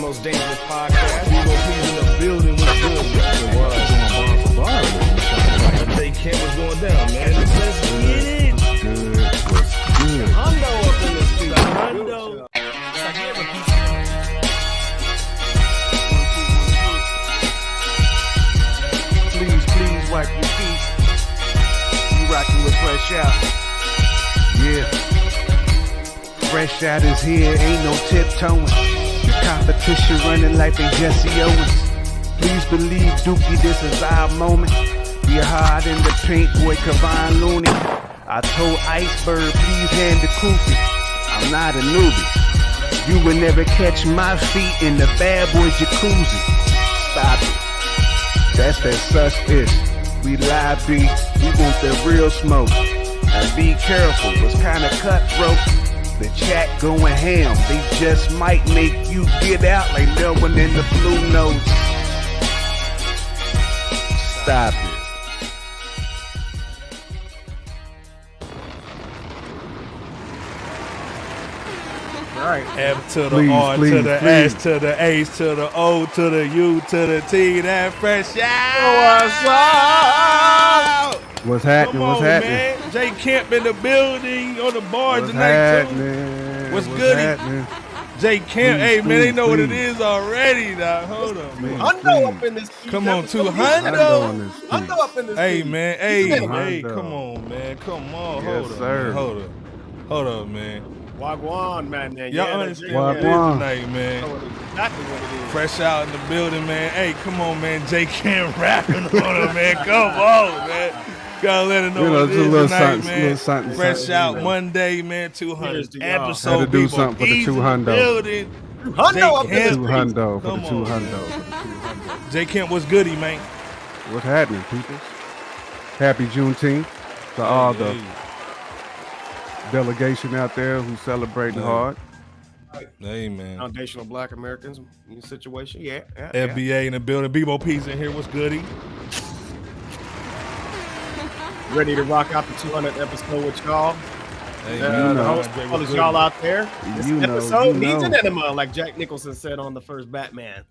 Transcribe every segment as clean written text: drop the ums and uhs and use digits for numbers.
most dangerous podcast. BOP's in the building. What's good? It was doing bar for bar. They Kent was going down, man. Let's get it. What's good? Hundo up in this piece. Hundo. Please wipe your feet. You rocking with FRSHOUT. Yeah. FRSHOUT is here, ain't no tiptoeing. The competition running like they Jesse Owens. Please believe, Dookie, this is our moment. We hard in the paint, boy, Kavon Looney. I told Iceberg, please hand the koofy. I'm not a newbie. You will never catch my feet in the bad boy jacuzzi. Stop it. That's that such-ish. We live B, we want the real smoke. And be careful, it's kinda cutthroat. The chat going ham, they just might make you get out like no one in the blue notes. Stop it. Right. F to the R to the S to the H to the O to the U to the T. That FRSHOUT. What's happening? Come on, What's happening? man. Jay Kemp in the building on the bar What's tonight happening? too. What's goody? Happening? Jay Kemp, Please, hey man, they know what it please. is already. Now hold on, man. Hundo up in this piece. Come on, Hundo. Hundo up in this Hey piece. man, hey, Hundo. come on, man, come on, Yes, hold up, sir. man. Hold up, man. Wagwan, man. Y'all understand what it is Wagwan. tonight, man. Exactly what it is. Fresh out in the building, man. Hey, come on, man. Jay Kemp rapping on him, man. Come on, man. Gotta let him know what it just a is little tonight, something, man. little something, Fresh something. out Monday, man. 200 episode. Had to do people. something for the He's in 200. building. Hundo up in this Two piece. hundo for Come the on, 200. Jay Kemp was goody, man. What's happening, people? Happy Juneteenth to all the delegation out there who's celebrating hard. Hey, man. Foundational Black Americans in this situation. Yeah. FBA in the building. Bebo P's in here. What's goody? Ready to rock out the 200th episode with y'all. Hey, The host, all of y'all out there. This You know, episode you needs know. an enema, like Jack Nicholson said on the first Batman.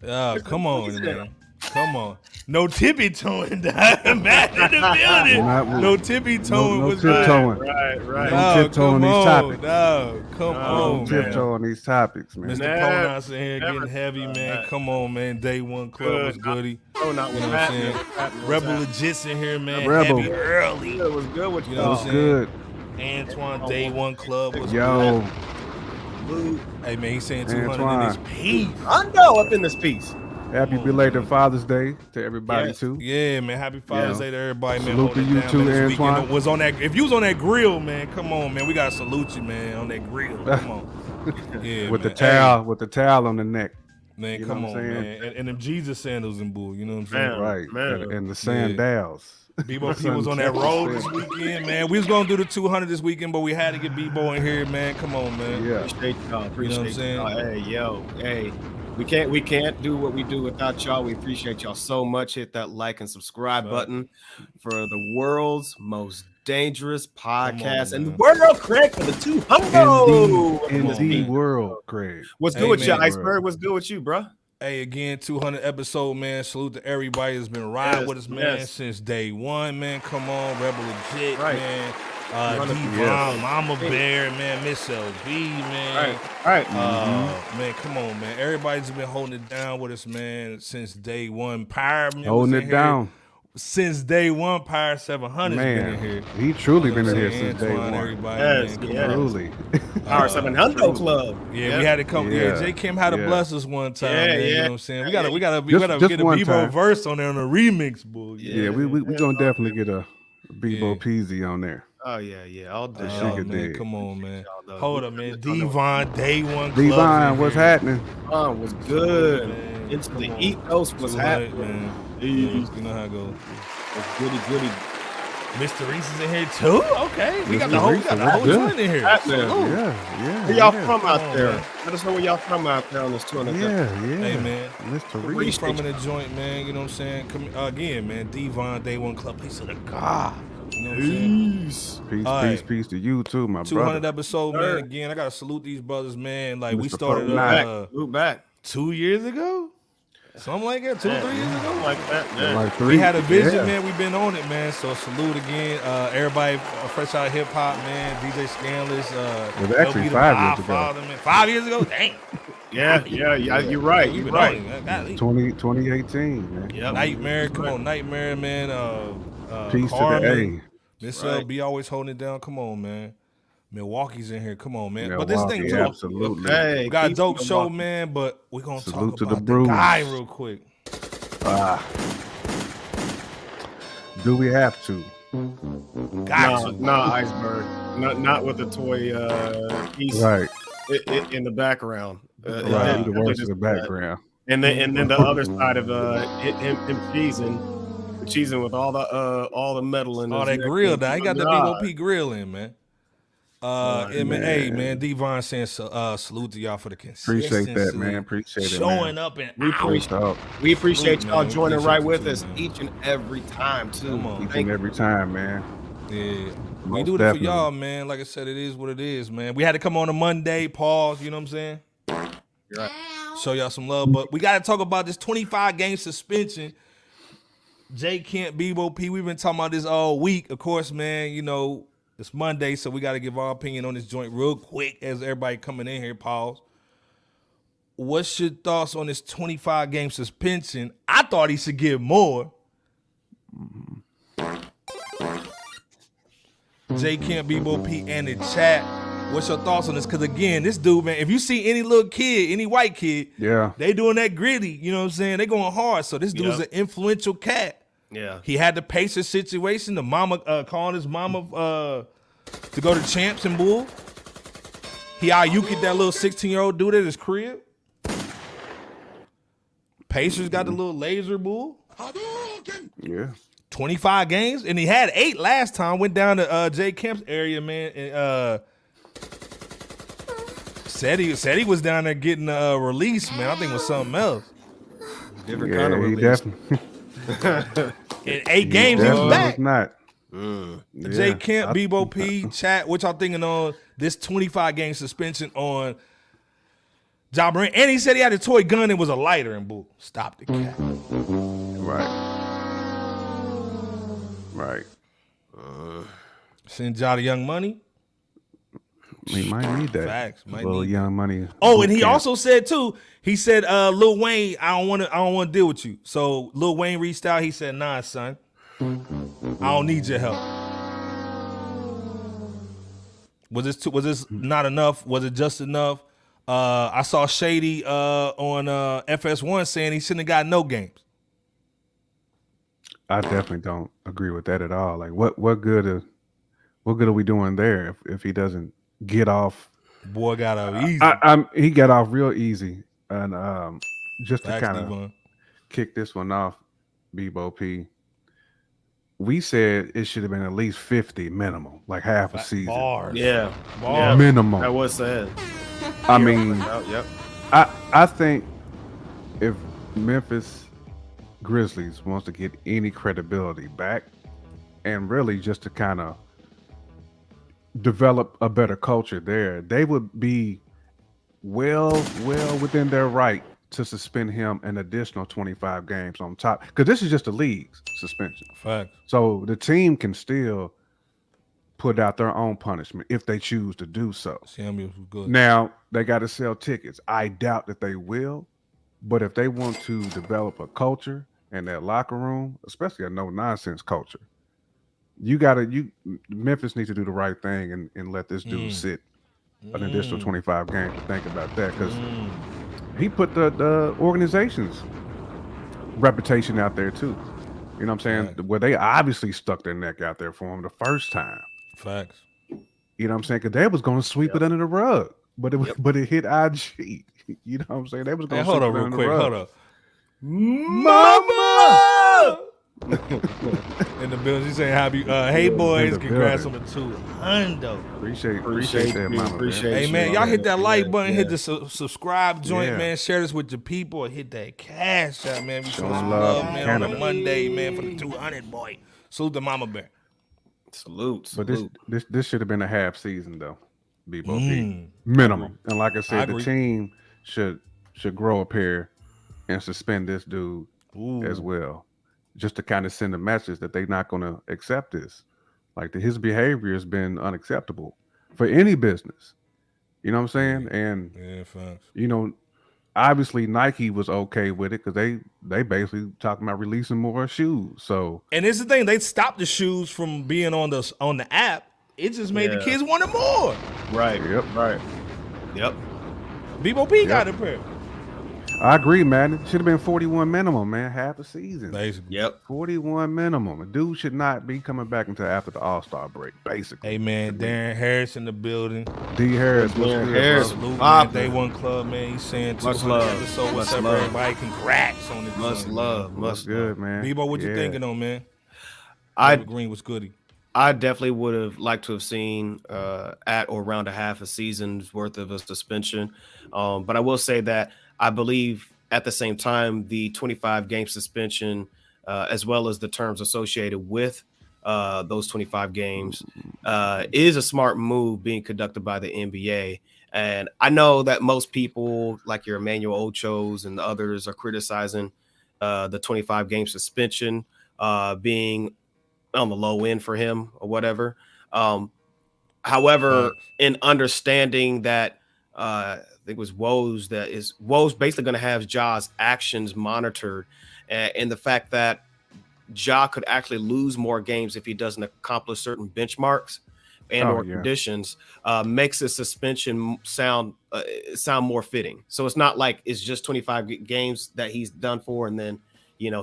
Come on, man. Come on. No tippy toeing. Matt in the building. No tippy toeing No was good. tiptoeing. Right. No tiptoe on these topics. No, come No on, man. tiptoe on these topics, man. Mr. Pronouns in here getting heavy, man. Come on, man. Day one club was goody. Oh, not You with know what I'm saying? Batman. Rebel Legits in here, man. Rebel. Heavy early. It was good with You you. know what What's I'm saying? good? Antoine Day One Club was Yo, good. Hey, man, he's saying 200 in Antoine. his piece. Hundo up in this piece. happy belated Father's Day to everybody Yes. too. Yeah, man. Happy Father's Day to everybody, man. Salute holding to you it down, too, man, this weekend. Antoine. Was on that. If you was on that grill, man, come on, man. We gotta salute you, man, on that grill. Come on. Yeah, With man. the towel, with the towel on the neck. Man, You know come what on, I'm man. saying? And them Jesus sandals and bull, you know what I'm saying? Man. Right. And the sandals. Bebo P was on that road this weekend, man. We was gonna do the 200 this weekend, but we had to get Bebo in here, man. Come on, man. Yeah. Appreciate y'all. You know what I'm saying? y'all. Hey, yo, hey. We can't do what we do without y'all. We appreciate y'all so much. Hit that like and subscribe button for the world's most dangerous podcast in the man. world, Craig, for the 200. In the world, Craig. What's good Hey, with you, man. Iceberg? What's good with you, bro? Hey, again, 200 episode, man. Salute to everybody that's been riding Yes, with us, man, yes. since day one, man. Come on, Rebel Legit, Right. man. 200 D-Von, yes. Mama Bear, man. Miss LB, man. Right. Man, come on, man. Everybody's been holding it down with us, man, since day one. Pyre, man, Holding was it in down. here since day one. Pyre 700 been in Man, here. he truly You know been in what here I'm saying? since day Antoine, one. everybody, Yes, man. Come yes. on. Truly. Power 700 Club. Yeah, we had to come. Yeah, Yeah. Jay Kim had to Yeah. bless us one time. Yeah, man, You yeah. know what I'm saying? We gotta Just get a one Bebo time. verse on there on a remix, bull. Yeah, we gonna definitely get a Bebo Peasy on there. Oh, yeah. All day. She Oh, could man, dig. come on, man. Y'all know. Hold up, man. Devon, day one. Clubs Devon, in what's here. happening? Was good. Man, Into come the on. ethos was 200, happening. man. Jeez. You know how it goes. Goody. Mr. Reese is in here too. Okay, we got Mr. the whole Reese, that's good. joint in here. Happening. Salute. Yeah. Where y'all yeah. from Come out on, there? man. Let us know where y'all from out there on this 200. Yeah. Hey, man. Mr. We Reese. from in the joint, man. You know what I'm saying? Come again, man. Devon, day one club. Peace to the God. You know what I'm saying? Peace. All right. Peace to you too, my 200 brother. episode, Sir. man. Again, I gotta salute these brothers, man. Like we Mr. started, Fortnite. Move back. 2 years ago. Something like that, 2 or 3 years ago. Something like that. Yeah. Like We had a vision, man. We've been on it, man. So salute again, everybody. Fresh Out Hip Hop, man. DJ Scanless. It was actually 5 years ago. Man. 5 years ago, dang. Yeah. You're right. We've You're been right. on it, man. 2018, man. Yep. Nightmare, come on, Nightmare, man. Peace Carmen, to the A. Miss Right. LB always holding it down. Come on, man. Milwaukee's in here. Come on, man. But Milwaukee, this thing too, absolutely. Hey, we got a peace dope to show, Milwaukee. man. But we're gonna Salute talk to the about the Bruins. guy real quick. Do we have to? No, Iceberg. Not with the toy piece Right. in the background. Right. He the worst in the background. And then the other side of him cheesing with all the metal in Oh, his that neck. grill down. He got the Nah. BOP grill in, man. Hey, man, Devon saying salute to y'all for the consistency. Appreciate that, man. Appreciate it, Showing man. up and We appreciate Salute, y'all man. joining Appreciate right you with too, us man. each and every time too. Come on. Each and every time, man. Yeah, we Most do it definitely. for y'all, man. Like I said, it is what it is, man. We had to come on a Monday, pause, you know what I'm saying? You're right. Show y'all some love, but we got to talk about this 25-game suspension. J. Kent, Bebo P, we've been talking about this all week. Of course, man, you know, it's Monday, so we got to give our opinion on this joint real quick as everybody coming in here, pause. What's your thoughts on this 25-game suspension? I thought he should get more. J. Kent, Bebo P, and the chat. What's your thoughts on this? Because, again, this dude, man, if you see any little kid, any white kid, Yeah. they doing that gritty, you know what I'm saying? They going hard. So this dude's an influential cat. Yeah. He had the Pacers situation, the mama calling his mama to go to Champs and Bull. He out-yuked that little 16-year-old dude at his crib. Pacers got the little laser bull. Yeah. 25 games, and he had 8 last time. Went down to Jay Kemp's area, man, and said he was down there getting released, man. I think it was something else. Different kind of he release. In definitely. 8 games, he was definitely back. not. Jay Kemp, Bebo P, chat. What y'all thinking on this 25-game suspension on Ja Morant? And he said he had a toy gun and was a lighter and boo. Stop the cat. Right. Send Ja the Young Money. He might need that. Facts. Might little need young money. Oh, and he boot camp. also said too. He said, "Lil Wayne, I don't want to deal with you." So Lil Wayne reached out. He said, "Nah, son, I don't need your help." Was this not enough? Was it just enough? I saw Shady on FS1 saying he shouldn't have got no games. I definitely don't agree with that at all. Like, what good are we doing there if he doesn't get off? Boy got out easy. He got off real easy, and just to Facts, kind of Devon. kick this one off, Bebo P. We said it should have been at least 50 minimum, like half a season. Bars. Yeah. Bars. Minimum. That was said. I mean, Yep. I think if Memphis Grizzlies wants to get any credibility back, and really just to kind of develop a better culture there, they would be well within their right to suspend him an additional 25 games on top, because this is just a league's suspension. Facts. So the team can still put out their own punishment if they choose to do so. Samuel was good. Now they got to sell tickets. I doubt that they will, but if they want to develop a culture in their locker room, especially a no nonsense culture, Memphis needs to do the right thing and let this dude sit an additional 25 games to think about that, because he put the organization's reputation out there too. You know what I'm saying? Right. Where they obviously stuck their neck out there for him the first time. Facts. You know what I'm saying? Because they was going to sweep it under the rug, but it hit IG. You know what I'm saying? They was going to Hold sweep up it real under quick. the rug. Hold up. Mama! In the building, she's saying happy. Hey boys, the congrats on building. the 200. Appreciate that, you, mama. appreciate Hey you, man, y'all hit that Yeah, like button, yeah. hit the subscribe joint, Yeah. man. Share this with your people, or hit that cash out, man. We show Show some love, love, man, on a Canada. Monday, man, for the 200 boy. Salute the mama bear. Salute. But this should have been a half season though, Bebo P. Mm. Minimum. And like I said, the agree. team should should grow a pair and suspend this dude as Ooh. well, just to kind of send a message that they're not going to accept this. Like his behavior has been unacceptable for any business. You know what I'm saying? And Yeah, facts. you know, obviously Nike was okay with it because they basically talking about releasing more shoes. So And it's the thing, they stopped the shoes from being on the app. It just made the Yeah. kids want it more. Right. Yep. Right. Yep. Bebo P got a pair. I agree, man. It should have been 41 minimum, man. Half a season. Basically. Yep. 41 minimum. A dude should not be coming back until after the All-Star break, basically. Hey man, Darren Harris in the building. D. Harris. what's Darren good, Harris. bro? Salute, man. Poppin'. Day One Club, man. He's saying Much 200 love. episode. What's Much up, love. everybody? Congrats on the Much joint, love. man. Much What's good, man? Bebo, what you Yeah. thinking on, man? I David Green was goody. I definitely would have liked to have seen at or around a half a season's worth of a suspension. But I will say that I believe at the same time, the 25 game suspension, as well as the terms associated with those 25 games, is a smart move being conducted by the NBA. And I know that most people, like your Emmanuel Ochos and others, are criticizing the 25 game suspension being on the low end for him or whatever. However, in understanding that I think it was Woes basically going to have Ja's actions monitored, and the fact that Ja could actually lose more games if he doesn't accomplish certain benchmarks and or conditions, makes a suspension sound more fitting. So it's not like it's just 25 games that he's done for and then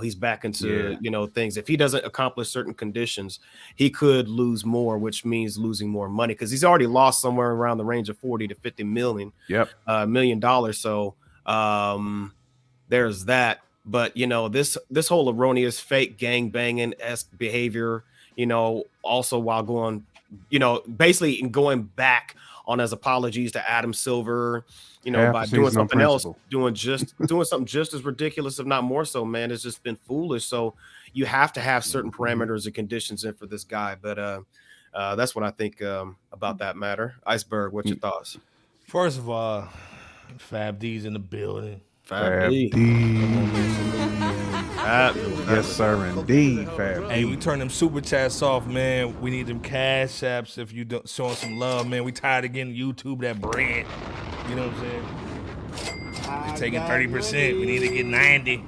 he's back into things. If he doesn't accomplish certain conditions, he could lose more, which means losing more money because he's already lost somewhere around the range of 40 to 50 million. $million. So there's that. But this whole erroneous fake gang banging-esque behavior, also while going, basically going back on his apologies to Adam Silver, by doing something else, doing something just as ridiculous, if not more so, man. It's just been foolish. So you have to have certain parameters and conditions in for this guy. But that's what I think about that matter. Iceberg, what's your thoughts? First of all, Fab D's in the building. Fab D. Yes, sir, indeed, Fab D. Hey, we turn them super chats off, man. We need them cash apps if you don't showing some love, man. We tired of getting YouTube that bread. You know what I'm saying? We're taking 30%. We need to get 90.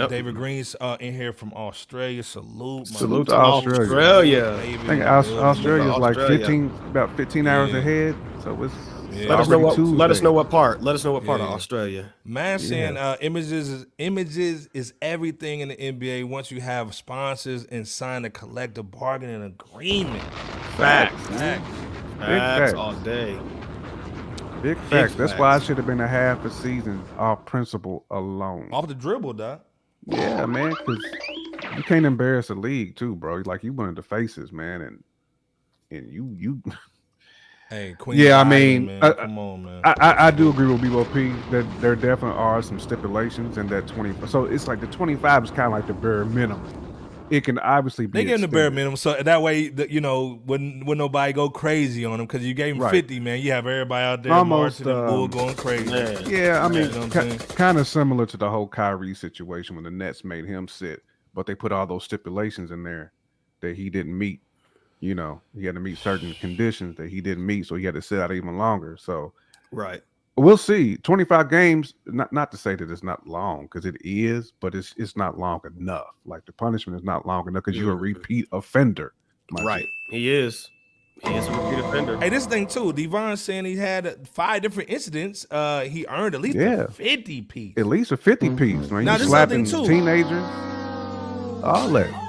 David Green's in here from Australia. Salute to Australia. I think Australia is like about 15 hours ahead. So it's let us know what part. Let us know what part of Australia. Man saying images is everything in the NBA once you have sponsors and sign a collective bargaining agreement. Facts all day. Big facts. That's why I should have been a half a season off principle alone. Off the dribble, dog. Yeah, man, because you can't embarrass the league too, bro. Like you one of the faces, man, and you. Hey, Queen. Yeah, I Island, mean, man. Come on, man. I do agree with BOP that there definitely are some stipulations in that 20. So it's like the 25 is kind of like the bare minimum. It can obviously be. They give him the bare minimum, so that way, when nobody go crazy on him, because you gave him 50, man. You have everybody out there almost marching and bull going crazy. Yeah, I mean, kind of similar to the whole Kyrie situation when the Nets made him sit, but they put all those stipulations in there that he didn't meet. He had to meet certain conditions that he didn't meet, so he had to sit out even longer. So, we'll see. 25 games, not to say that it's not long, because it is, but it's not long enough. Like the punishment is not long enough because you're a repeat offender. He is. He is a repeat offender. Hey, this thing too, Devon saying he had 5 different incidents. He earned at least a 50 piece. At least a 50 piece. Man, now, you slapping teenagers, all that.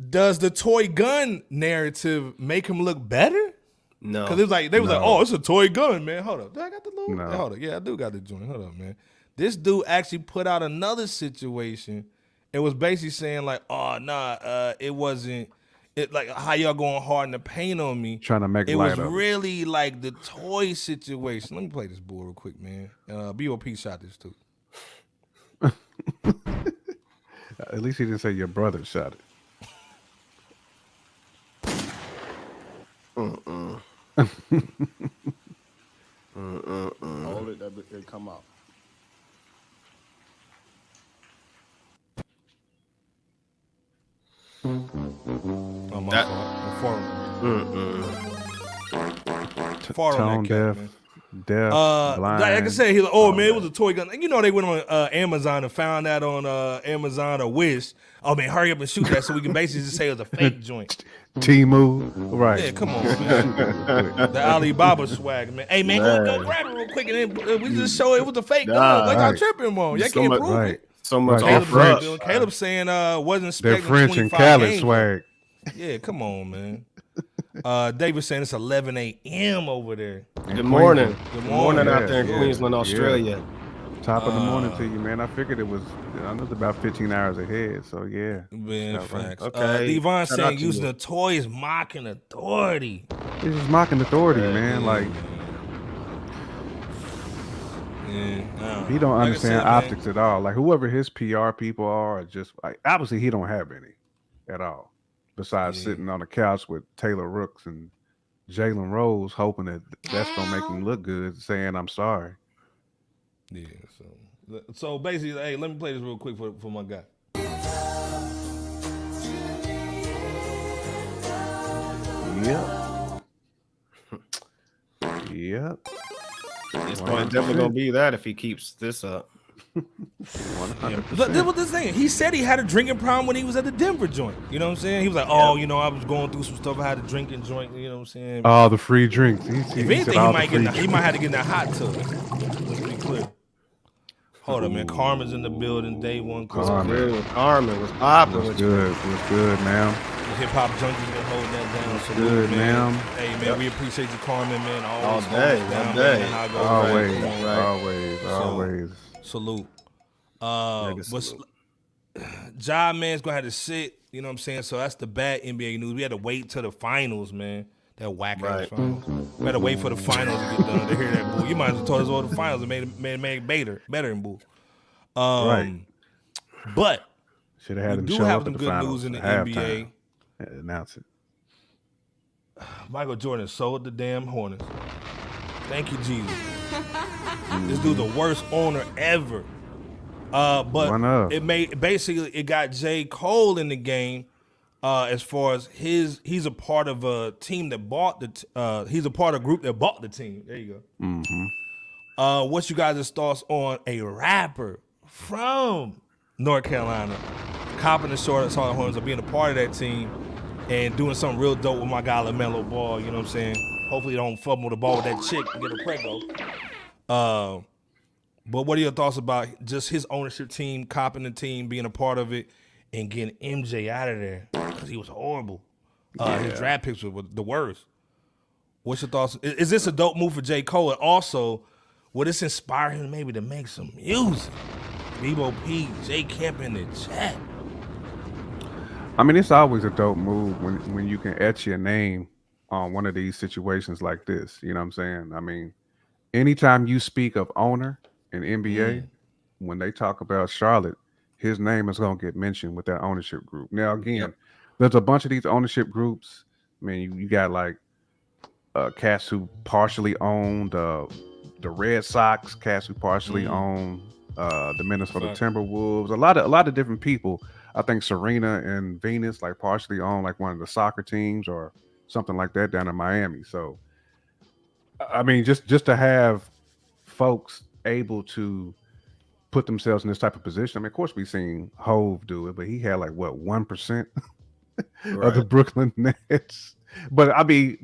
Does the toy gun narrative make him look better? No, because they was like, oh, it's a toy gun, man. Hold up, I got the little. No. Hold up, yeah, I do got the joint. Hold up, man. This dude actually put out another situation. It was basically saying like, oh nah, it wasn't. It like how y'all going hard in the paint on me. Trying to make it light was of really like the toy situation. Let me play this bull real quick, man. BOP shot this too. At least he didn't say your brother shot it. All it, it come out. Oh, my That- fault. Far Tone on that deaf, cat, man. deaf, blind. Like I said, he's like, oh man, it was a toy gun. And you know they went on Amazon and found that on Amazon or Wish. Oh man, hurry up and shoot that so we can basically just say it was a fake joint. Timu, right? Yeah, come on, man. The Alibaba swag, man. Hey man, go grab it real quick and then we just show it was a fake gun. Like I'm tripping on. Y'all So can't much- prove right. it. So much Right. off French. Caleb saying wasn't They're expecting French and 25 Khaled games. swag. Yeah, come on, man. David saying it's 11 a.m. over there. Good morning. Good Good morning out Yeah, there in yeah, Queensland, yeah. Australia. Top of the morning to you, man. I figured it was. I know it's about 15 hours ahead. So yeah, Man, That's right. facts. Okay. Devon Shout saying out to using you. the toy is mocking authority. it's just mocking authority, man. Like Yeah, he don't Like I understand said, man, optics at all. Like whoever his PR people are just like obviously he don't have any at all. Besides sitting on the couch with Taylor Rooks and Jalen Rose, hoping that that's gonna make him look good, saying I'm sorry. Yeah, so basically, hey, let me play this real quick for my guy. Yep. Yep. It's definitely gonna be that if he keeps this up. 100%. But this was the thing. He said he had a drinking problem when he was at the Denver joint. You know what I'm saying? He was like, oh, you know, I was going through some stuff. I had a drinking joint. You know what I'm saying? All the free drinks. If anything, he might have to get in that hot tub. Let's be clear. Hold up, man. Karma's in the building. Day one. Carmen was popping What's with good? What's good, ma'am? The hip hop junkies been holding that down. So Good, man. ma'am. Hey, man, we appreciate you, Carmen, man. Always All day, hold it down, all day. man. I go Always, right, come on, right. always. Salute. Mega But salute. Ja man's gonna have to sit. You know what I'm saying? So that's the bad NBA news. We had to wait till the finals, man. That whack ass Right. finals. We had to wait for the finals to get done to hear that, boo. You might as well told us all the finals and made it better than boo. Right. But Should have had we him do show have up some at the good finals news in the at NBA. halftime and announce it. Michael Jordan sold the damn Hornets. Thank you, Jesus. This dude's the worst owner ever. One But of. it got J. Cole in the game. As far as he's a part of a team that bought he's a part of a group that bought the team. There you go. Mm-hmm. What's you guys' thoughts on a rapper from North Carolina copping the Charlotte Hornets or being a part of that team and doing something real dope with my guy LaMelo Ball? You know what I'm saying? Hopefully, don't fumble the ball with that chick and get a prego. But what are your thoughts about just his ownership team, copping the team, being a part of it, and getting MJ out of there? Because he was horrible. His draft picks were the worst. What's your thoughts? Is this a dope move for J. Cole? And also, will this inspire him maybe to make some music? Bebo P, J. Kemp in the chat. I mean, it's always a dope move when you can etch your name on one of these situations like this. You know what I'm saying? I mean, anytime you speak of owner in NBA, when they talk about Charlotte, his name is going to get mentioned with that ownership group. Now, again, there's a bunch of these ownership groups. I mean, you got like cats who partially owned the Red Sox, cats who partially own the Minnesota Timberwolves. A lot of different people. I think Serena and Venus like partially own like one of the soccer teams or something like that down in Miami. So, I mean, just to have folks able to put themselves in this type of position. I mean, of course, we've seen Hove do it, but he had like what 1% of the Brooklyn Nets. But I mean,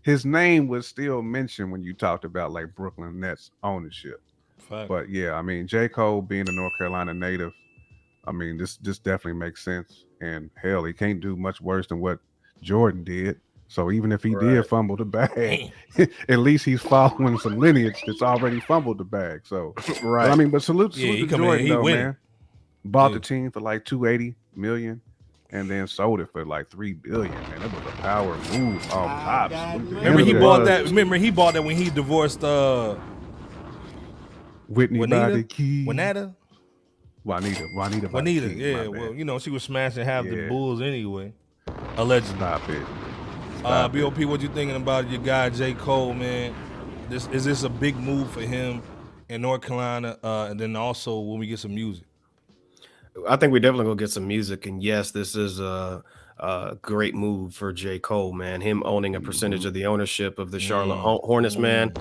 his name was still mentioned when you talked about like Brooklyn Nets ownership. Fact. But yeah, I mean, J. Cole being a North Carolina native, I mean, this definitely makes sense. And hell, he can't do much worse than what Jordan did. So even if he did fumble the bag, at least he's following some lineage that's already fumbled the bag. So, Right. But, I mean, but salute to he Jordan, though, winning. man. Bought the team for like $280 million and then sold it for like $3 billion. Man, it was a power move off tops. Remember he bought that. Remember he bought that when he divorced Whitney Body Juanita. Juanita. Yeah. Well, you know she was smashing half the Yeah. Bulls anyway. Allegedly. Stop it. BOP, what you thinking about your guy J. Cole, man? Is this a big move for him in North Carolina, and then also when we get some music. I think we definitely gonna get some music, and yes, this is a great move for J. Cole, man. Him owning a percentage of the ownership of the Charlotte Hornets, man.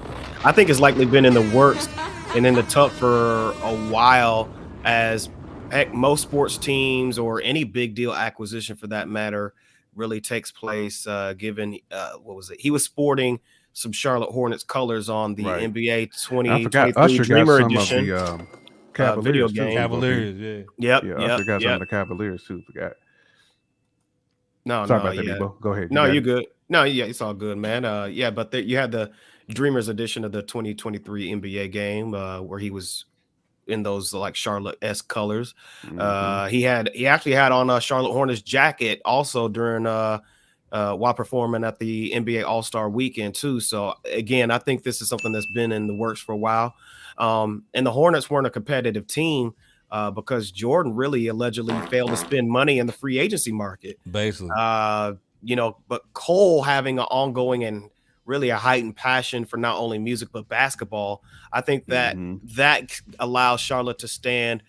I think it's likely been in the works and in the tuck for a while, as heck, most sports teams or any big deal acquisition for that matter really takes place. Given what was it? He was sporting some Charlotte Hornets colors on the Right. NBA I forgot 2023 Usher got Dreamer some Edition. of the Cavaliers video too. game. Cavaliers, yeah. Yep. Yeah, Yep. Usher got some Yep. of the Cavaliers too. Forgot. No, Sorry no, about that, yeah. Debo. Go ahead. No, got you're it. good. No, yeah, it's all good, man. Yeah, but you had the Dreamers edition of the 2023 NBA game, where he was in those like Charlotte-esque colors. He actually had on a Charlotte Hornets jacket also during while performing at the NBA All-Star Weekend too. So again, I think this is something that's been in the works for a while. And the Hornets weren't a competitive team because Jordan really allegedly failed to spend money in the free agency market. Basically. But Cole having an ongoing and really a heightened passion for not only music but basketball, I think that that allows Charlotte to stand,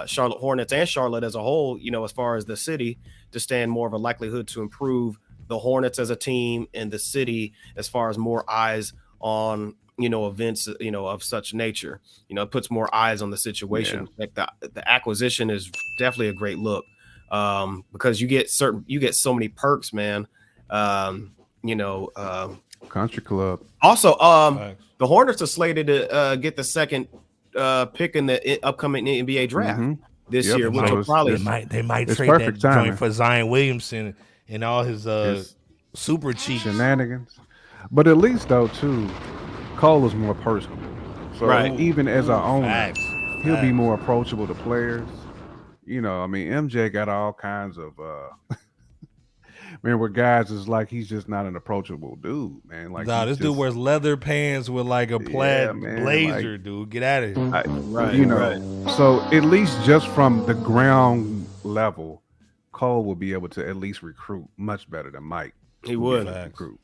Charlotte Hornets and Charlotte as a whole, as far as the city, to stand more of a likelihood to improve the Hornets as a team and the city as far as more eyes on events of such nature. It puts more eyes on the situation. Like the acquisition is definitely a great look, because you get so many perks, man. Country club. Also, the Hornets are slated to get the second pick in the upcoming NBA draft this year, which will probably they might it's trade perfect that timing. joint for Zion Williamson and all his super cheap shenanigans. But at least though too, Cole is more personal. So Right. even as an owner, Facts. he'll be more approachable to players. I mean, MJ got all kinds of man, where guys is like he's just not an approachable dude, man. Like Nah, he's this dude just- wears leather pants with like a plaid man, blazer, dude. Get out of here. right. So at least just from the ground level, Cole will be able to at least recruit much better than Mike. He would. Recruit.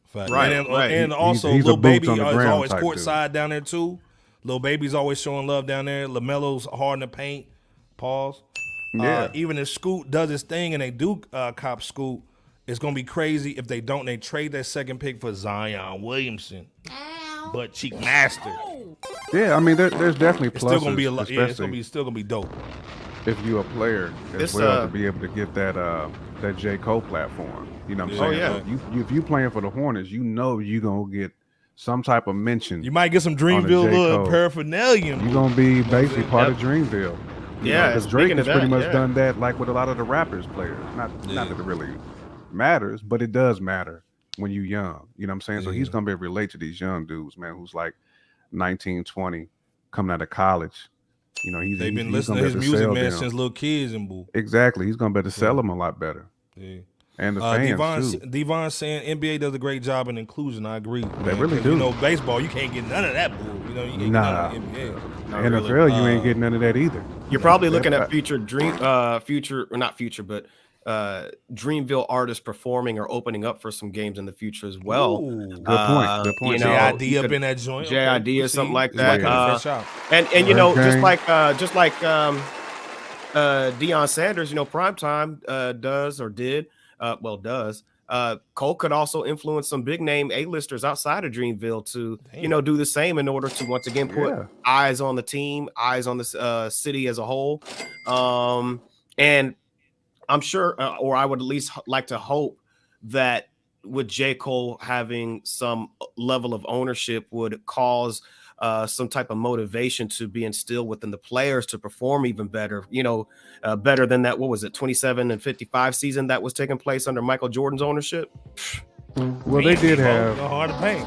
Fact. Right, And, right. and also, He's a Lil boots Baby on the is ground always type courtside down there too. Lil Baby's always showing love down there. LaMelo's hard in the paint. Pause. Yeah. Even if Scoot does his thing and they do cop Scoot, it's gonna be crazy if they don't. They trade that second pick for Zion Williamson, but cheap master. Yeah, I mean, there's definitely It's pluses, still gonna be a lot. Yeah, it's especially still gonna be dope. if you're a player as It's, well, to be able to get that J. Cole platform. You know what I'm saying? yeah. So if you playing for the Hornets, you're gonna get some type of mention. You might get some On the Dreamville J. little Cole. paraphernalia. You're gonna be basically part of Dreamville. Yeah, because Drake speaking has of pretty that, much yeah. done that, like with a lot of the rappers players. Not that it really matters, but it does matter when you're young. You know what I'm saying? So he's gonna be able to relate to these young dudes, man, who's like 19, 20, coming out of college. They've been he's listening gonna to be his able music, sell man, them. since little kids and boo. Exactly, he's gonna be able to sell them a lot better, Yeah. and the fans too. Devon saying NBA does a great job in inclusion. I agree. They really 'Cause, do. baseball, you can't get none of that bull. You can't get none of the NBA. NFL, you ain't getting none of that either. You're probably looking That's at Dreamville artists performing or opening up for some games in the future as well. Ooh. Good point. Good point. JID up in that joint. JID or Okay, something see? like It's that. kinda fresh out. And Right, just like Deion Sanders, Primetime does or did does. Cole could also influence some big name A-listers outside of Dreamville to do the same in order to once again put eyes on the team, eyes on the city as a whole. And I'm sure, or I would at least like to hope that with J. Cole having some level of ownership would cause some type of motivation to be instilled within the players to perform even better, better than that. What was it? 27 and 55 season that was taking place under Michael Jordan's ownership. Well, they did have hard to paint.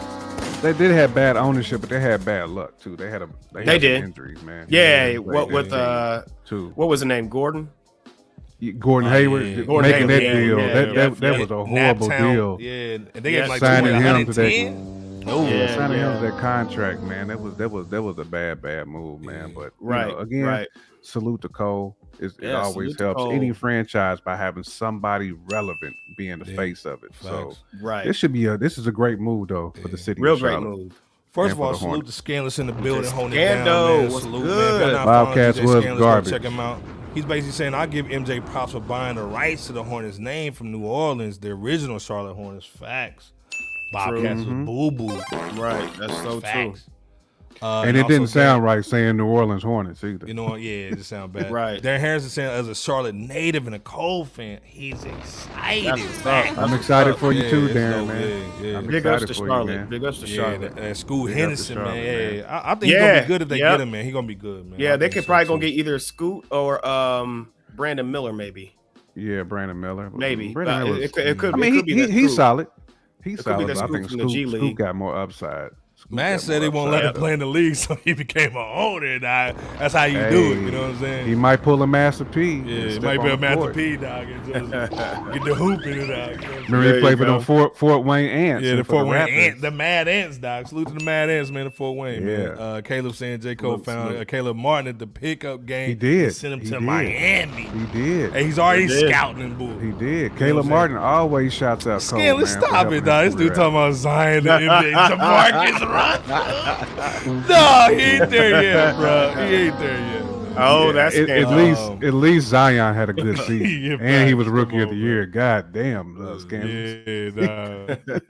They did have bad ownership, but they had bad luck too. They had some did injuries, man. Yeah. They What with too. what was the name? Gordon. Gordon Hayward Gordon making that Hayward, deal. That was a horrible deal. Yeah, and they gave him like signing him to 110. that. Signing him to that contract, man. That was a bad move, man. But again, salute to Cole. It always helps any franchise by having somebody relevant being the face of it. So right, this is a great move though for the city. Real of great Charlotte. move. First and of for all, the salute Hornets. to Scandalous in the building, holding it down, Scando, man. what's Salute, good? man. If y'all not Bobcats following DJ was Scandalous, garbage. go check him out. He's basically saying, I give MJ props for buying the rights to the Hornets name from New Orleans, the original Charlotte Hornets. Facts. Bobcats was boo-boo. Right, that's so Facts. true. And it didn't sound right saying New Orleans Hornets either. You know what? Yeah, it just sound bad. Right. Darren Harrison saying, as a Charlotte native and a Cole fan, he's excited. That's up. I'm excited for you Yeah, too, it's Darren, dope, man. yeah. I'm Big ups excited to for you, Charlotte. man. Big ups to Yeah, Charlotte. and Scoot Big up to Henderson, Charlotte, man. man. Yeah, I think he's gonna be good if they get him, man. He's gonna be good, man. Yeah, I they think could so, probably too. gonna get either Scoot or Brandon Miller, maybe. Yeah, Brandon Miller. Maybe. Brandon But Miller's- it could I be. mean, it could be that he's Scoot. solid. He's It could be solid. that But I Scoot think from the G Scoot League. got more upside. Scoot Man got said more they won't let him upside, play in the league, so he became an owner. Dog. That's how you do it. You know what I'm saying? He might pull a Master P. Yeah, and it step might be on a the Master court. P, dog. And just get the hoop in it, dog. You know what I'm saying? Remember There he played you for them go. Fort Wayne Ants. Yeah, and the for Fort Wayne Rapids. Ants, the Mad Ants, dog. Salute to the Mad Ants, man. The Fort Wayne, Yeah. man. Caleb saying J. Cole found salute. Caleb Martin at the pickup game. He did. And sent him He to did. Miami. He did. Hey, he's already He did. scouting and bull. He did. what Caleb I'm Martin always shouts out Cole, Scandalous, man, for stop helping it, dog. his This dude career talking about Zion, the NBA, to Marcus Russell. No, he ain't there yet, bro. He ain't there yet. Oh, that's At scandalous. least Zion had a good season, Yeah, and he facts. was rookie Come of the on, year. God damn, Scandalous. Yeah, dog.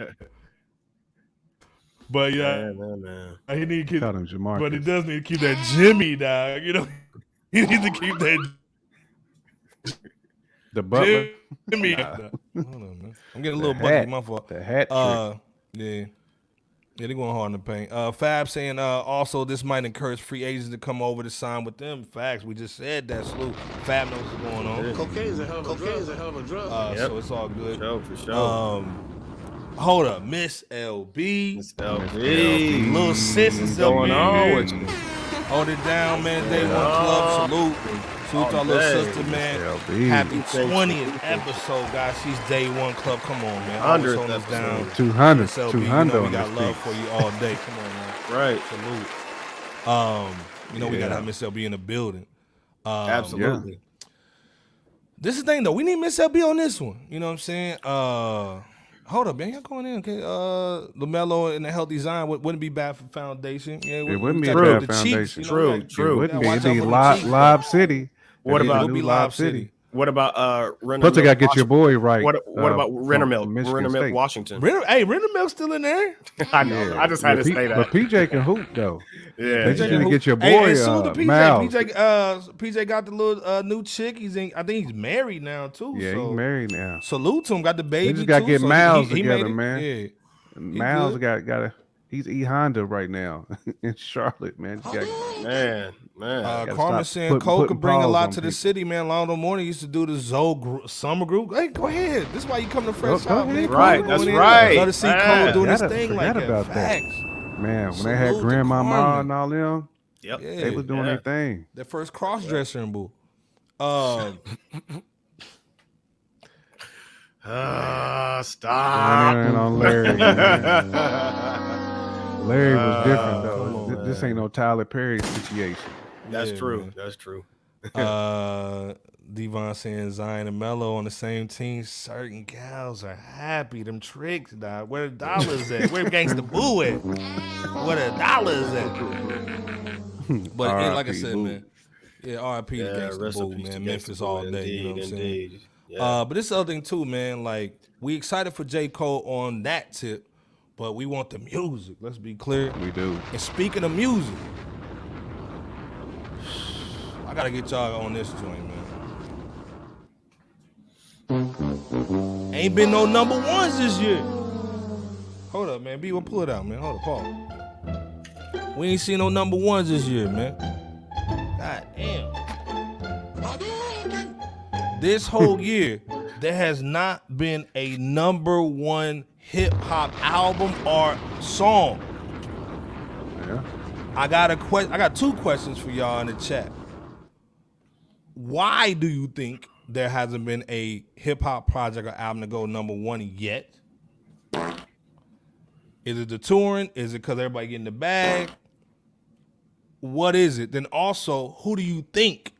But yeah, Man. he need to keep, Called him Jamarcus. but he does need to keep that Jimmy, dog. You know, he needs to keep that The Butler, Jimmy. Hold on, man. I'm getting a little hat. bucky. My fault. the hat trick. Yeah. Yeah, they're going hard in the paint. Fab saying also this might encourage free agents to come over to sign with them. Facts. We just said that. Salute. Fab knows what's going on. Cocaine is a hell of a drug. So it's all good. For sure. Hold up, Miss LB. It's LB. Little sis is still going on with you? Hold it down, man. Day One Club. Salute. Salute to our little day. sister, man. LB. Happy 20th episode, guys. She's Day One Club. Come on, man. 100th Always hold us down. episode. 200, Miss LB, 200 we on got this love beat. for you all day. Come on, man. Right. Salute. We gotta have Miss LB in the building. Absolutely. This is the thing though. We need Miss LB on this one. You know what I'm saying? Hold up, man. Y'all going in, okay? LaMelo and the healthy Zion wouldn't be bad for foundation. Yeah, It wouldn't be a gotta bad go to the Chiefs, foundation. you know, True, true. It wouldn't be. Watch It'd out be for the Lob, Chiefs, Lob City. What It'd about- It'll be Lob City. What about Plus, they got to get your boy right. What about from Rennermilk? Michigan Rennermilk, State. Washington. Rennermilk's still in there. I know. I just had to say But that. PJ can hoop though. Yeah. They just need to get your Hey, boy and salute to PJ. Miles. PJ got the little new chick. I think he's married now too. Yeah, so he's married now. Salute to him. Got the baby. They just got to too, get so Miles he together, made it. man. Yeah. Miles good. got a. He's E Honda right now in Charlotte, man. Just got, Man. gotta Carmen stop saying putting Cole could bring a paws lot on to the people. city, man. Lonzo Morning used to do the summer group. Hey, go ahead. This is why you come to Fresh Go Out, man. ahead. Right, Cole that's going in. right. Love to see Cole Man. doing his Forgot thing like that. about that. Facts. man, when they had Salute to Grandmama Carmen. and all them, Yep. Yeah. they was doing their thing. That first cross dresser and boo. Stop. And on Larry, man. Larry was different though. come on, This ain't no Tyler Perry situation. That's Yeah, true. man. That's true. Devon saying Zion and Melo on the same team. Certain gals are happy. Them tricks, dog. Where the dollars at? Where Gangsta Boo at? Where the dollars at? But yeah, like I R.I.P. said, Boo. man. Yeah, R.I.P. to Yeah, Gangsta rest in Boo, peace to man. Gangsta Memphis Boo. all day. Indeed, You know what I'm saying? indeed. Yeah. But this other thing too, man. Like we excited for J. Cole on that tip, but we want the music. Let's be clear. We do. And speaking of music, I gotta get y'all on this joint, man. Ain't been no number ones this year. Hold up, man. B, we'll pull it out, man. Hold up, Paul. We ain't seen no number ones this year, man. God damn. This whole year, there has not been a number one hip hop album or song. Yeah. I got two questions for y'all in the chat. Why do you think there hasn't been a hip hop project or album to go number one yet? Is it the touring? Is it because everybody getting the bag? What is it? Then also, who do you think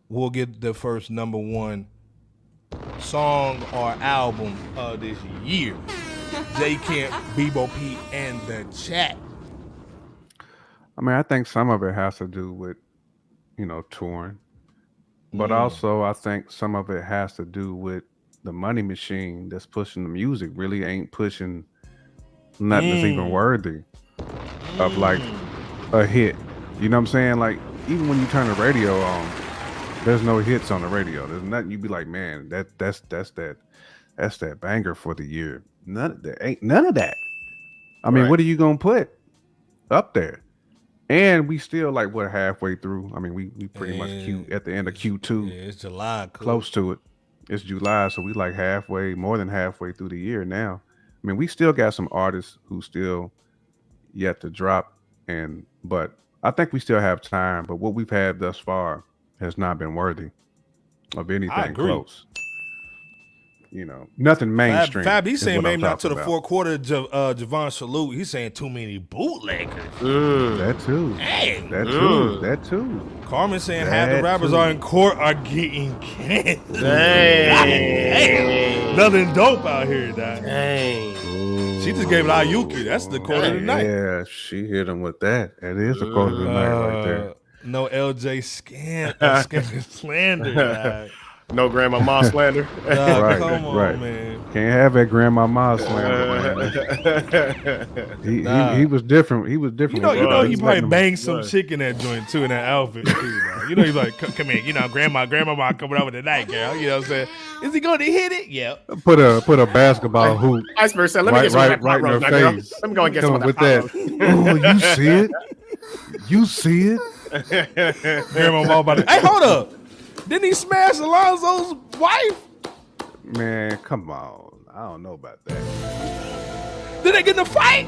will get the first number one song or album of this year? J Camp, Bebo P, and the chat. I mean, I think some of it has to do with, touring. But also, I think some of it has to do with the money machine that's pushing the music really ain't pushing nothing that's even worthy of like a hit. You know what I'm saying? Like, even when you turn the radio on, there's no hits on the radio. There's nothing you be like, man, that's that banger for the year. There ain't none of that. I mean, what are you gonna put up there? And we still like what halfway through. I mean, we pretty much at the end of Q2. Yeah, it's July. Close to it. It's July, so we like more than halfway through the year now. I mean, we still got some artists who still yet to drop, but I think we still have time. But what we've had thus far has not been worthy of anything close. Nothing mainstream. Fab, he's saying maybe not to the fourth quarter. Javon Salute, he's saying too many bootleggers. That too. Dang. That too. Carmen saying half the rappers are in court are getting canceled. Dang. Nothing dope out here, dog. Dang. She just gave it Ayuki. That's the quote of the night. Yeah, she hit him with that. That is the quote of the night right there. No LJ scam slander, dog. No grandma slander. Right, come on, right. man. Can't have that grandma slander. He was different. He was different. You know, he probably banged some chick in that joint too in that outfit. Too, you know, he's like, come here. You know, grandma coming over tonight, girl. You know what I'm saying? Is he going to hit it? Yeah. Put a basketball hoop. Iceberg said, "Let me get some of that pot roast, girl. Let me go and get some of that pot roast." Oh, you see it? You see it? Grandma about it. Hey, hold up. Didn't he smash Alonzo's wife? Man, come on. I don't know about that. Did they get in a fight?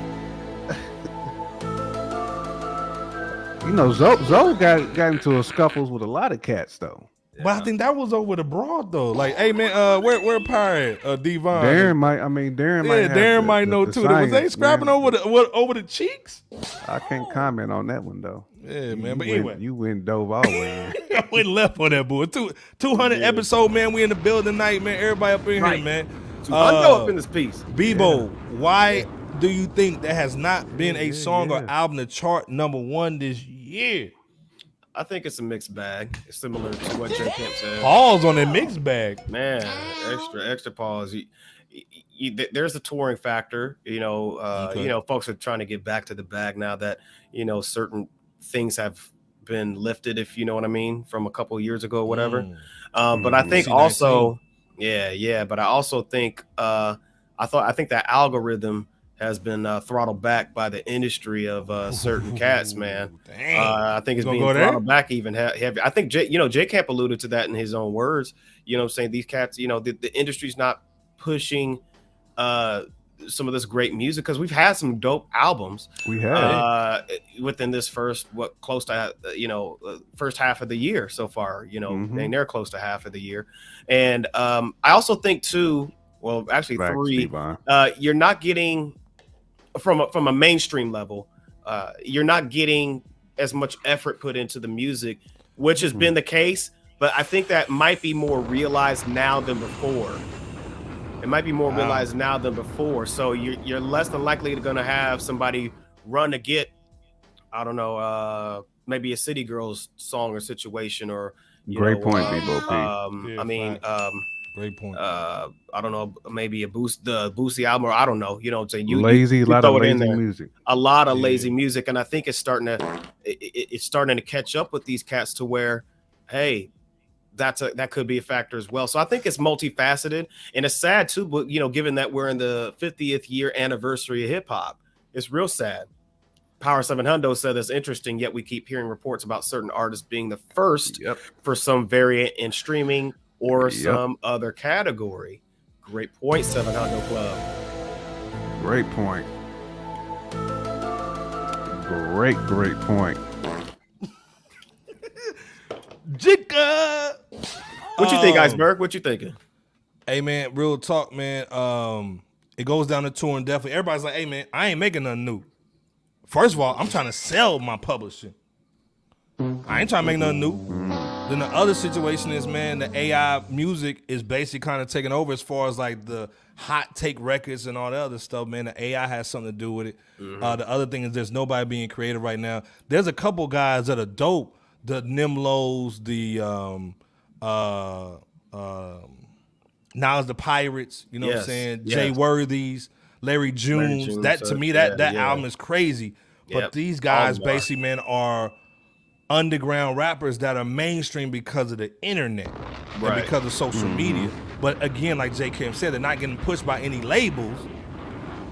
Zoe got into a scuffles with a lot of cats though. Yeah. But I think that was over the broad though. Like, hey man, where Pirate? Devon. Darren might Darren might know too. Was they scrapping over the cheeks? I can't comment on that one though. Yeah, man. But anyway, you went dove all the way. I went left on that boy. 200 episode, man. We in the building tonight, man. Everybody up in here, man. Go up in this piece. Bebo, why do you think there has not been a song or album to chart #1 this year? I think it's a mixed bag. It's similar to what J Camp said. Pause on that mixed bag. Man, extra pause. There's a touring factor. Folks are trying to get back to the bag now that, certain things have been lifted, if you know what I mean, from a couple of years ago or whatever. But I think also, but I also think I think that algorithm has been throttled back by the industry of certain cats, man. I think it's being throttled back even heavy. I think J Camp alluded to that in his own words. You know what I'm saying? These cats, the industry's not pushing some of this great music because we've had some dope albums. We have within this first first half of the year so far. And they're close to half of the year, and I also think too. Well, actually, three. You're not getting from a mainstream level. You're not getting as much effort put into the music, which has been the case. But I think that might be more realized now than before. It might be more realized now than before. So you're less than likely to going to have somebody run to get, I don't know, maybe a City Girls song or situation or great point, Bebo. Great point. I don't know, maybe the Boosie album, or I don't know. You know what I'm saying? A lot of lazy music. A lot of lazy music, and I think it's starting to catch up with these cats to where, hey, that could be a factor as well. So I think it's multifaceted, and it's sad too. But given that we're in the 50th year anniversary of hip hop, it's real sad. Power 700 said that's interesting. Yet we keep hearing reports about certain artists being the first for some variant in streaming or some other category. Great point, 700 Club. Great point. Great point. Jika. What you think, Iceberg? What you thinking? Hey man, real talk, man. It goes down to touring definitely. Everybody's like, hey man, I ain't making nothing new. First of all, I'm trying to sell my publishing. I ain't trying to make nothing new. Then the other situation is, man, the AI music is basically kind of taking over as far as like the hot take records and all the other stuff, man. The AI has something to do with it. The other thing is there's nobody being creative right now. There's a couple guys that are dope. The Nimlos, the now it's the Pirates, you know what I'm saying? Yes. Jay Worthies, Larry Junes. That to me, that album is crazy. But these guys basically, man, are underground rappers that are mainstream because of the internet and because of social media. But again, like J. Kim said, they're not getting pushed by any labels,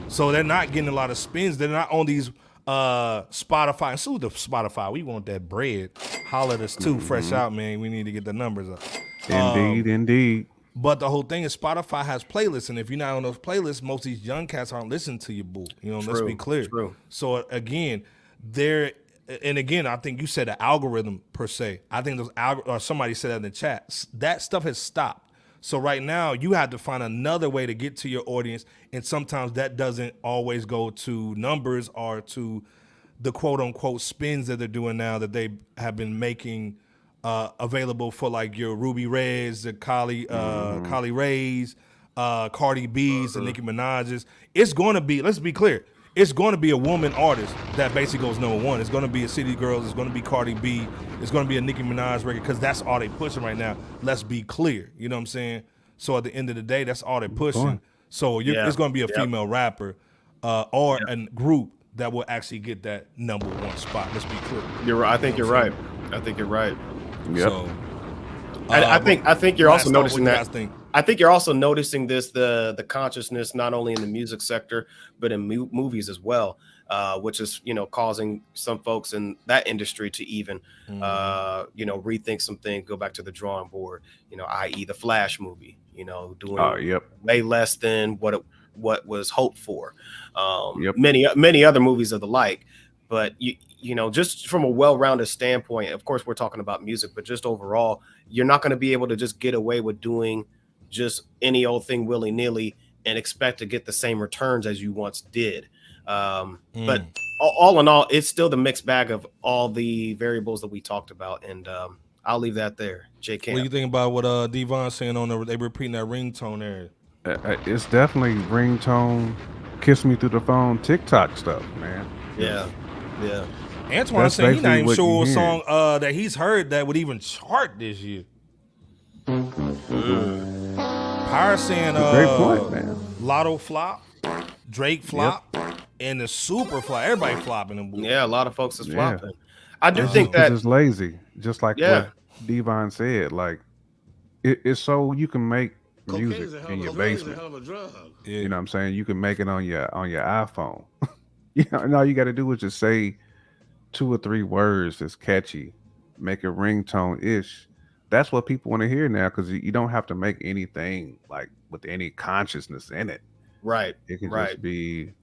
so they're not getting a lot of spins. They're not on these Spotify. And so the Spotify, we want that bread. Holler at us too, fresh out, man. We need to get the numbers up. Indeed. But the whole thing is Spotify has playlists, and if you're not on those playlists, most of these young cats aren't listening to your boo. You know, let's be clear. So again, I think you said the algorithm per se. I think or somebody said that in the chat. That stuff has stopped. So right now, you have to find another way to get to your audience, and sometimes that doesn't always go to numbers or to the quote unquote spins that they're doing now that they have been making available for like your Ruby Reds, the Kylie Rays, Cardi B's, and Nicki Minaj's. It's going to be, let's be clear, it's going to be a woman artist that basically goes number one. It's going to be a City Girls. It's going to be Cardi B. It's going to be a Nicki Minaj record because that's all they pushing right now. Let's be clear. You know what I'm saying? So at the end of the day, that's all they're pushing. So it's going to be a female rapper or a group that will actually get that number one spot. Let's be clear. You're right. I think you're right. Yep. So, I think you're also noticing that. Think? I think you're also noticing the consciousness not only in the music sector but in movies as well, which is causing some folks in that industry to even rethink some things, go back to the drawing board. I.e. the Flash movie. Doing way less than what was hoped for. Many other movies of the like, but just from a well-rounded standpoint, of course we're talking about music, but just overall, you're not going to be able to just get away with doing just any old thing willy-nilly and expect to get the same returns as you once did. But all in all, it's still the mixed bag of all the variables that we talked about, and I'll leave that there. J. Camp. What do you think about what Devon's saying on they repeating that ringtone there? It's definitely ringtone, kiss me through the phone, TikTok stuff, man. Yeah. Antoine saying he's not even sure a song that he's heard that would even chart this year. Pyre saying great point, man. Lotto flop, Drake flop, and the super flop. Everybody flopping them. Yeah, a lot of folks is flopping. I do think that it's lazy, just like what Devon said. Like it's so you can make music in your basement. You know what I'm saying? You can make it on your iPhone. And all you got to do is just say 2 or 3 words that's catchy, make a ringtone-ish. That's what people want to hear now, because you don't have to make anything like with any consciousness in it. Right. It can just be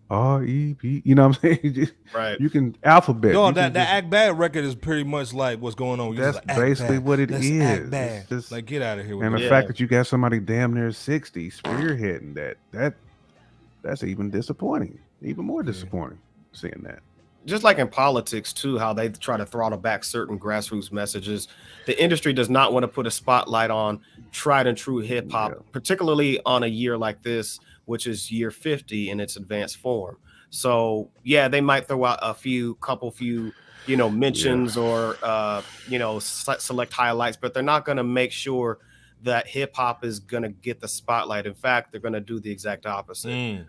R-E-P. You know what I'm saying? You can alphabet. No, that Act Bad record is pretty much like what's going on. That's basically what it is. Act Bad. Just, like, get out of here with and the fact that you got somebody damn near 60 spearheading that's even disappointing. Even more disappointing seeing that. Just like in politics too, how they try to throttle back certain grassroots messages. The industry does not want to put a spotlight on tried and true hip hop, particularly on a year like this, which is year 50 in its advanced form. So they might throw out a couple few mentions or select highlights, but they're not going to make sure that hip hop is going to get the spotlight. In fact, they're going to do the exact opposite.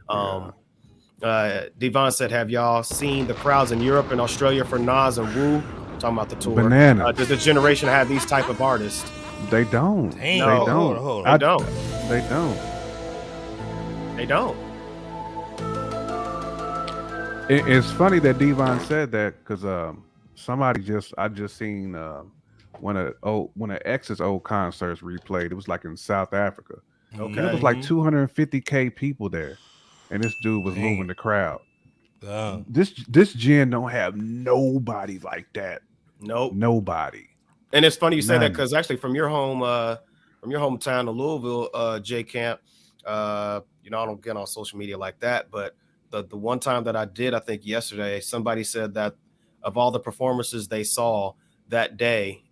Devon said, have y'all seen the crowds in Europe and Australia for Nas and Wu? Talking about the tour. Banana. Does the generation have these type of artists? They don't. Damn. They don't. Hold on. They don't. It's funny that Devon said that, because I just seen one of X's old concerts replayed. It was like in South Africa. Okay. And it was like 250K people there. And this dude was moving the crowd. This gen don't have nobody like that. Nope. Nobody. And it's funny you say that, because actually from your hometown of Louisville, J Camp, I don't get on social media like that, but the one time that I did, I think yesterday, somebody said that of all the performances they saw that day,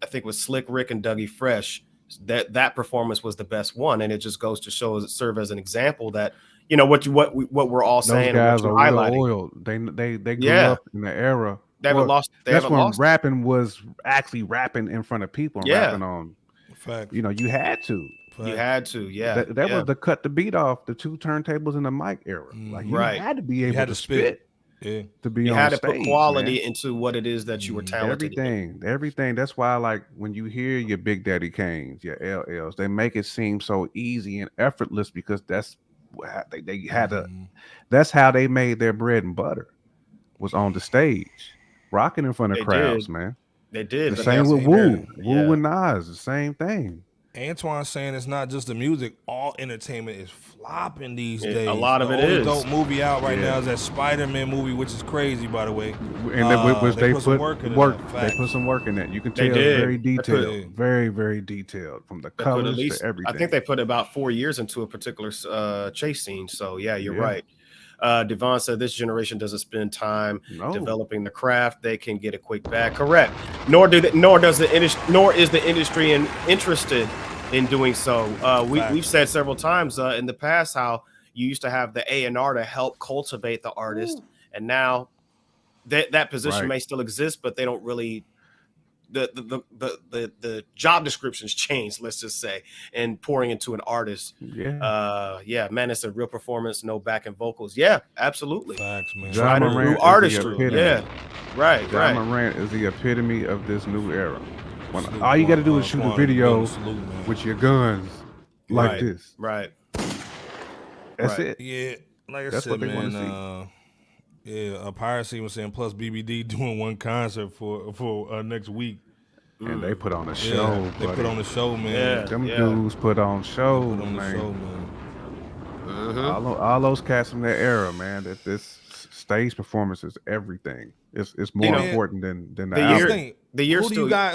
I think with Slick Rick and Dougie Fresh, that performance was the best one, and it just goes to serve as an example that what we're all saying. Those guys and are what real highlighting. oiled. They grew up in the era. They haven't lost. That's when rapping was actually rapping in front of people and rapping on. Fact. You had to. You had to, That was the cut the beat off the 2 turntables and the mic era. Like you had to be able to spit. Yeah. To be you on had to stage, put quality man. into what it is that you were talented everything. That's why, like, when you hear your Big Daddy Kanes, your LLs, they make it seem so easy and effortless because that's they had to. That's how they made their bread and butter, was on the stage, rocking in front of crowds, man. They did. The same with Wu and Nas, the same thing. Antoine's saying it's not just the music. All entertainment is flopping these days. A lot of it is. The only dope movie out right now is that Spider-Man movie, which is crazy, by the way. And they put some work in it. They put some work in it. You can tell it's very detailed. Very, very detailed. From the colors to everything. I think they put about 4 years into a particular chase scene. So, yeah, you're right. Devon said this generation doesn't spend time developing the craft. They can get a quick bag. Correct. Nor is the industry interested in doing so. We've said several times in the past how you used to have the A&R to help cultivate the artist, and now that position may still exist, but they don't really. The job descriptions change, let's just say, and pouring into an artist. Man, it's a real performance, no backing vocals. Yeah, absolutely. Facts, man. John Morant artistry. Right. John Morant is the epitome of this new era. All you got to do is shoot a video with your guns like this. Right. That's it. Yeah, like I That's said, what they man. want to see. Piracy was saying plus BBD doing one concert for next week. And they put on a show. They put on a show, man. Them dudes put on shows, man. All those cats from that era, man. That this stage performance is everything. It's more important than the album.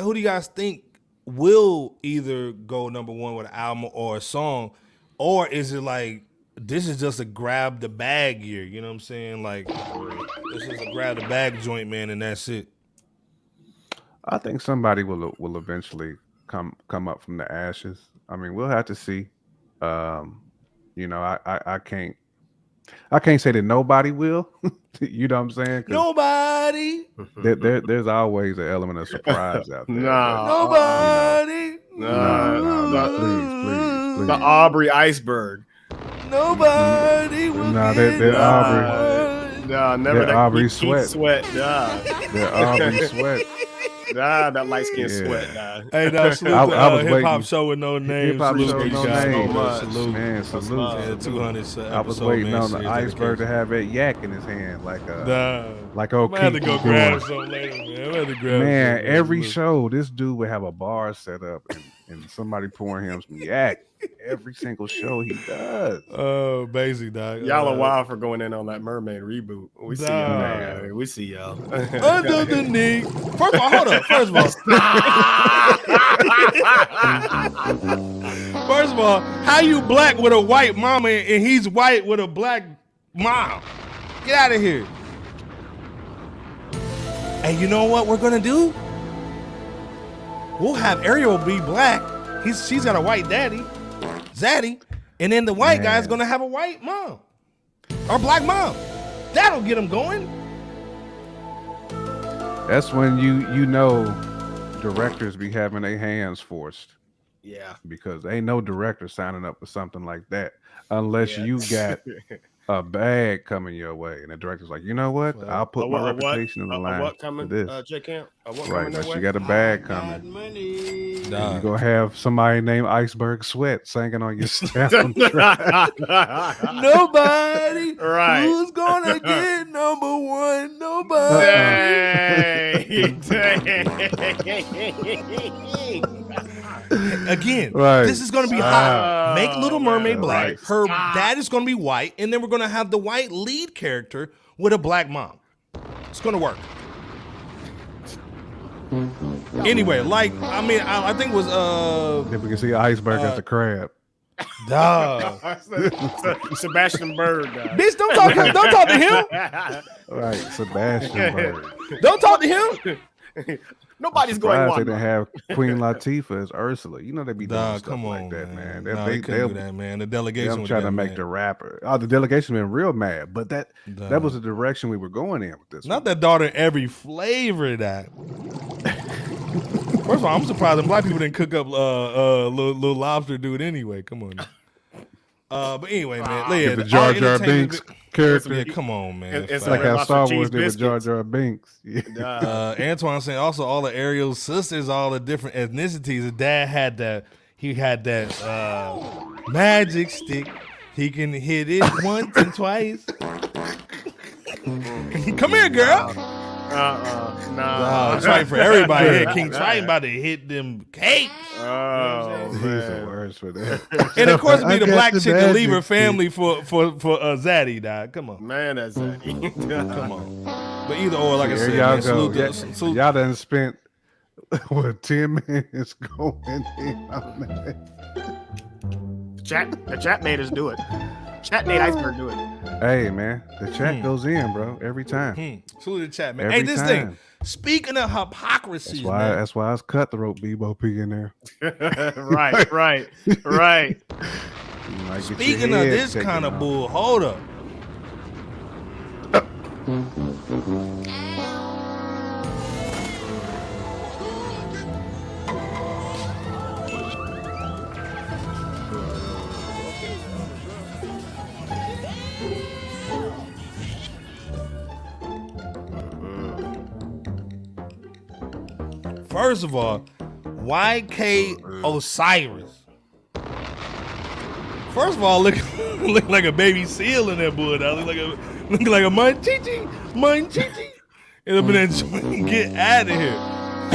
Who do you guys think will either go number one with an album or a song, or is it like this is just a grab the bag year? You know what I'm saying? Like this is a grab the bag joint, man, and that's it. I think somebody will eventually come up from the ashes. I mean, we'll have to see. I can't say that nobody will. You know what I'm saying? Nobody. There's always an element of surprise out there. Nobody. Please. The Aubrey iceberg. Nobody. They're Aubrey. No, never. They're Aubrey Sweat. They're Aubrey Sweat. That light skin sweat. Hey, that's I hip hop show with no name. Hip hop show with no name. Salute. Man, salute. 200. I was waiting on the iceberg to have that yak in his hand, like old I had to go grab some later, man. Man, every show, this dude would have a bar set up and somebody pouring him some yak. Every single show he does. Oh, basic, dog. Y'all are wild for going in on that mermaid reboot. We see y'all, man. We see y'all. Under the knee. First of all, hold up. First of all, how you black with a white mama and he's white with a black mom? Get out of here. And you know what we're gonna do? We'll have Ariel be black. She's got a white daddy. Zaddy, and then the white guy's gonna have a white mom or black mom. That'll get them going. That's when you know directors be having their hands forced. Yeah, because ain't no director signing up for something like that unless you got a bag coming your way, and the director's like, you know what? I'll put my reputation in the line. What coming, for this. J-Camp? Right, but you got a bag coming. Nah. You're gonna have somebody named Iceberg Sweat singing on your soundtrack. Nobody. Right. Who's gonna get number one? Nobody. Again, this is going to be hot. Make Little Mermaid black. Her dad is going to be white, and then we're going to have the white lead character with a black mom. It's going to work. Anyway, I think it was Then we can see Iceberg as a crab. Sebastian Bird. Bitch, don't talk to him. Right, Sebastian Bird. Don't talk to him. Nobody's going Surprised one. they didn't have Queen Latifah as Ursula. You know they be doing Nah, stuff come like on, that, man. man. Nah, they couldn't do that, man. The delegation I'm was trying to make the rapper. Oh, the delegation been real mad, but that was the direction we were going in with this. Not that daughter every flavor of that. First of all, I'm surprised that black people didn't cook up little lobster dude anyway. Come on. But anyway, man. Get the Jar Jar Binks character. Yeah, come on, man. It's like how Star Wars did with biscuits. Jar Jar Binks. Yeah. Antoine saying also all the Ariel's sisters, all the different ethnicities. His dad had that. He had that magic stick. He can hit it once and twice. Come here, girl. No. Triton for everybody here. King Triton about to hit them cakes. Oh, He's the worst for that. And of course, be the black chick to leave her magic family for Zaddy, dog. Come on. man, that's it. Come on. But either or, like I said, y'all man, go. salute. Y'all done spent 10 minutes going in on that. The chat made us do it. Chat made Iceberg do it. Hey man, the chat goes in, bro, every time. Salute the chat, man. Every Hey, this time. thing. Speaking of hypocrisy, man. That's why I was cutthroat Bebo P in there. right. You might get your Speaking of head this taken kind of off. bull, hold up. First of all, YK Osirus. First of all, look like a baby seal in that bull. Look like a munchichi. And up in that joint, get out of here.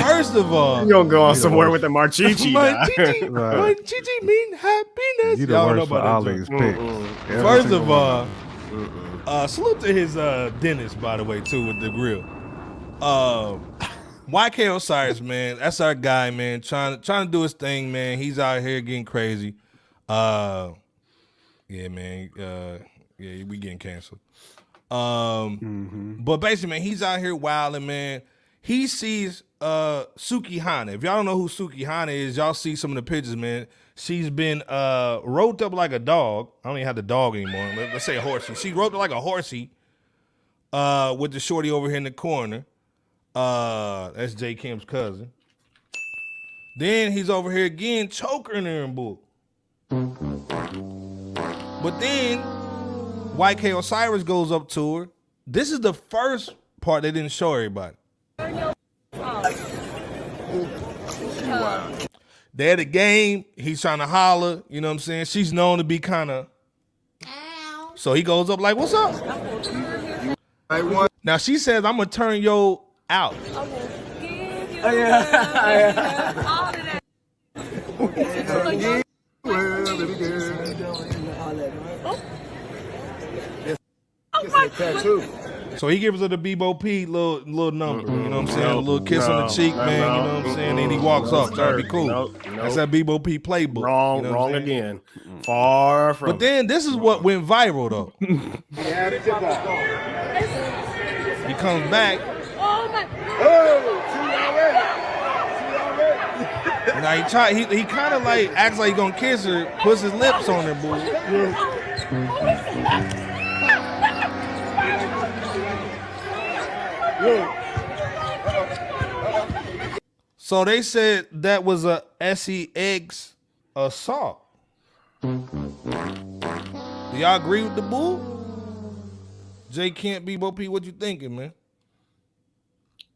First of all, You gonna go on somewhere with the Marchichi. munchichi, Right. munchichi mean happiness. You the Y'all know worst for about that joint. Ollie's picks. Every First single of one. all, salute to his dentist, by the way, too, with the grill. YK Osiris, man, that's our guy, man. Trying to do his thing, man. He's out here getting crazy. Yeah, man. Yeah, we getting canceled. But basically, man, he's out here wilding, man. He sees Sukihana. If y'all don't know who Sukihana is, y'all see some of the pictures, man. She's been roped up like a dog. I don't even have the dog anymore. Let's say a horsey. She roped up like a horsey with the shorty over here in the corner. That's J. Kim's cousin. Then he's over here again choking her in bull. But then YK Osiris goes up to her. This is the first part they didn't show everybody. They're at a game. He's trying to holler. You know what I'm saying? She's known to be kind of. So he goes up like, "What's up?" Now she says, "I'm gonna turn yo out." So he gives her the Bebo P little number, you know what I'm saying? A little kiss on the cheek, man, you know what I'm saying? Then he walks off, trying to be cool. That's that Bebo P playbook. Wrong, you know wrong again. Far from. But then this is what went viral though. He comes back. Now he kind of like acts like he gonna kiss her, puts his lips on her, boo. So they said that was a SEX assault. Do y'all agree with the bull? Jay can't be Bo P. What you thinking, man?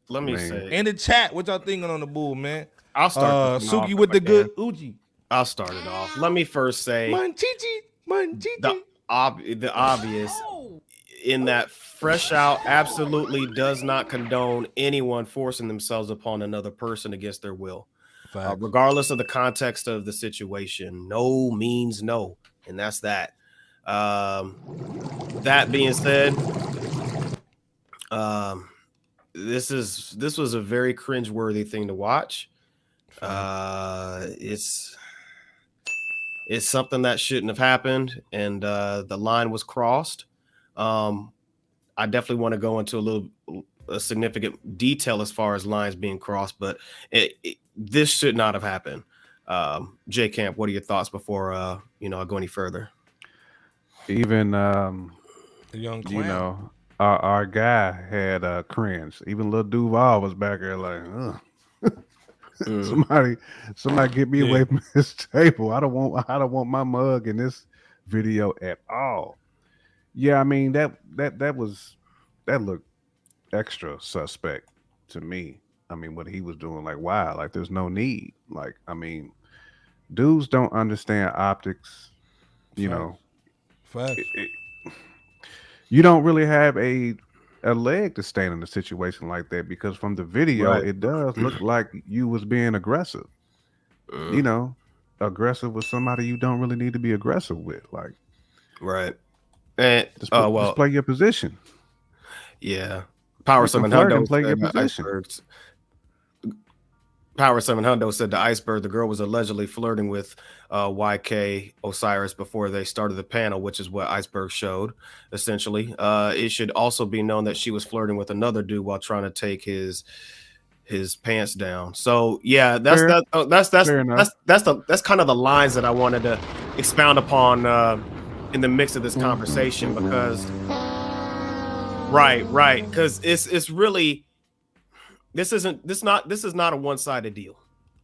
Let me say. In the chat, what y'all thinking on the bull, man? I'll start. Suki with the good Uji. I'll start it off. Let me first say the obvious in that Fresh Out absolutely does not condone anyone forcing themselves upon another person against their will, regardless of the context of the situation. No means no, and that's that. That being said, this was a very cringeworthy thing to watch. It's something that shouldn't have happened, and the line was crossed. I definitely want to go into a a significant detail as far as lines being crossed, but this should not have happened. J Camp, what are your thoughts before I go any further? Even The young clown. you know, our guy had cringe. Even Lil Duval was back there like, somebody get me away from this table. I don't want my mug in this video at all. Yeah, I mean that looked extra suspect to me. I mean, what he was doing, like, wow, like there's no need. Like, I mean, dudes don't understand optics. You know, Facts. You don't really have a leg to stand in a situation like that, because from the video, Right. it does look like you was being aggressive. You know, aggressive with somebody you don't really need to be aggressive with. Like, Right. And just play your position. Yeah. Power You can 7 flirt and Hundo play your said the position. icebergs. Power 7 Hundo said the iceberg, the girl was allegedly flirting with YK Osirus before they started the panel, which is what Iceberg showed, essentially. It should also be known that she was flirting with another dude while trying to take his pants down. So yeah, that's Fair. that's kind of the lines that I wanted to expound upon in the mix of this conversation, because right, because it's really this is not a one-sided deal.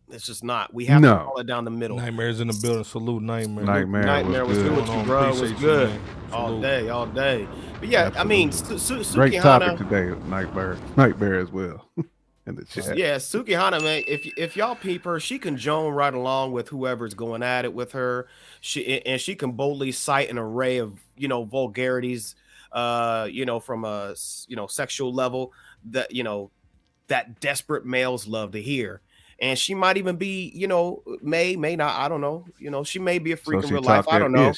It's just not. We have to call it down the middle. Nightmares in the building. Salute, Nightmare. Nightmare was good good. with you, bro. Was good man. all day. But yeah, Absolutely. I mean, Great topic Sukihana. today, Nightmare as well. In the chat. Yeah, Sukihana, man. If y'all peep her, she can joan right along with whoever's going at it with her. She can boldly cite an array of vulgarities, from a sexual level that that desperate males love to hear. And she might even be, may not, I don't know. She may be a freak in real life. I don't know.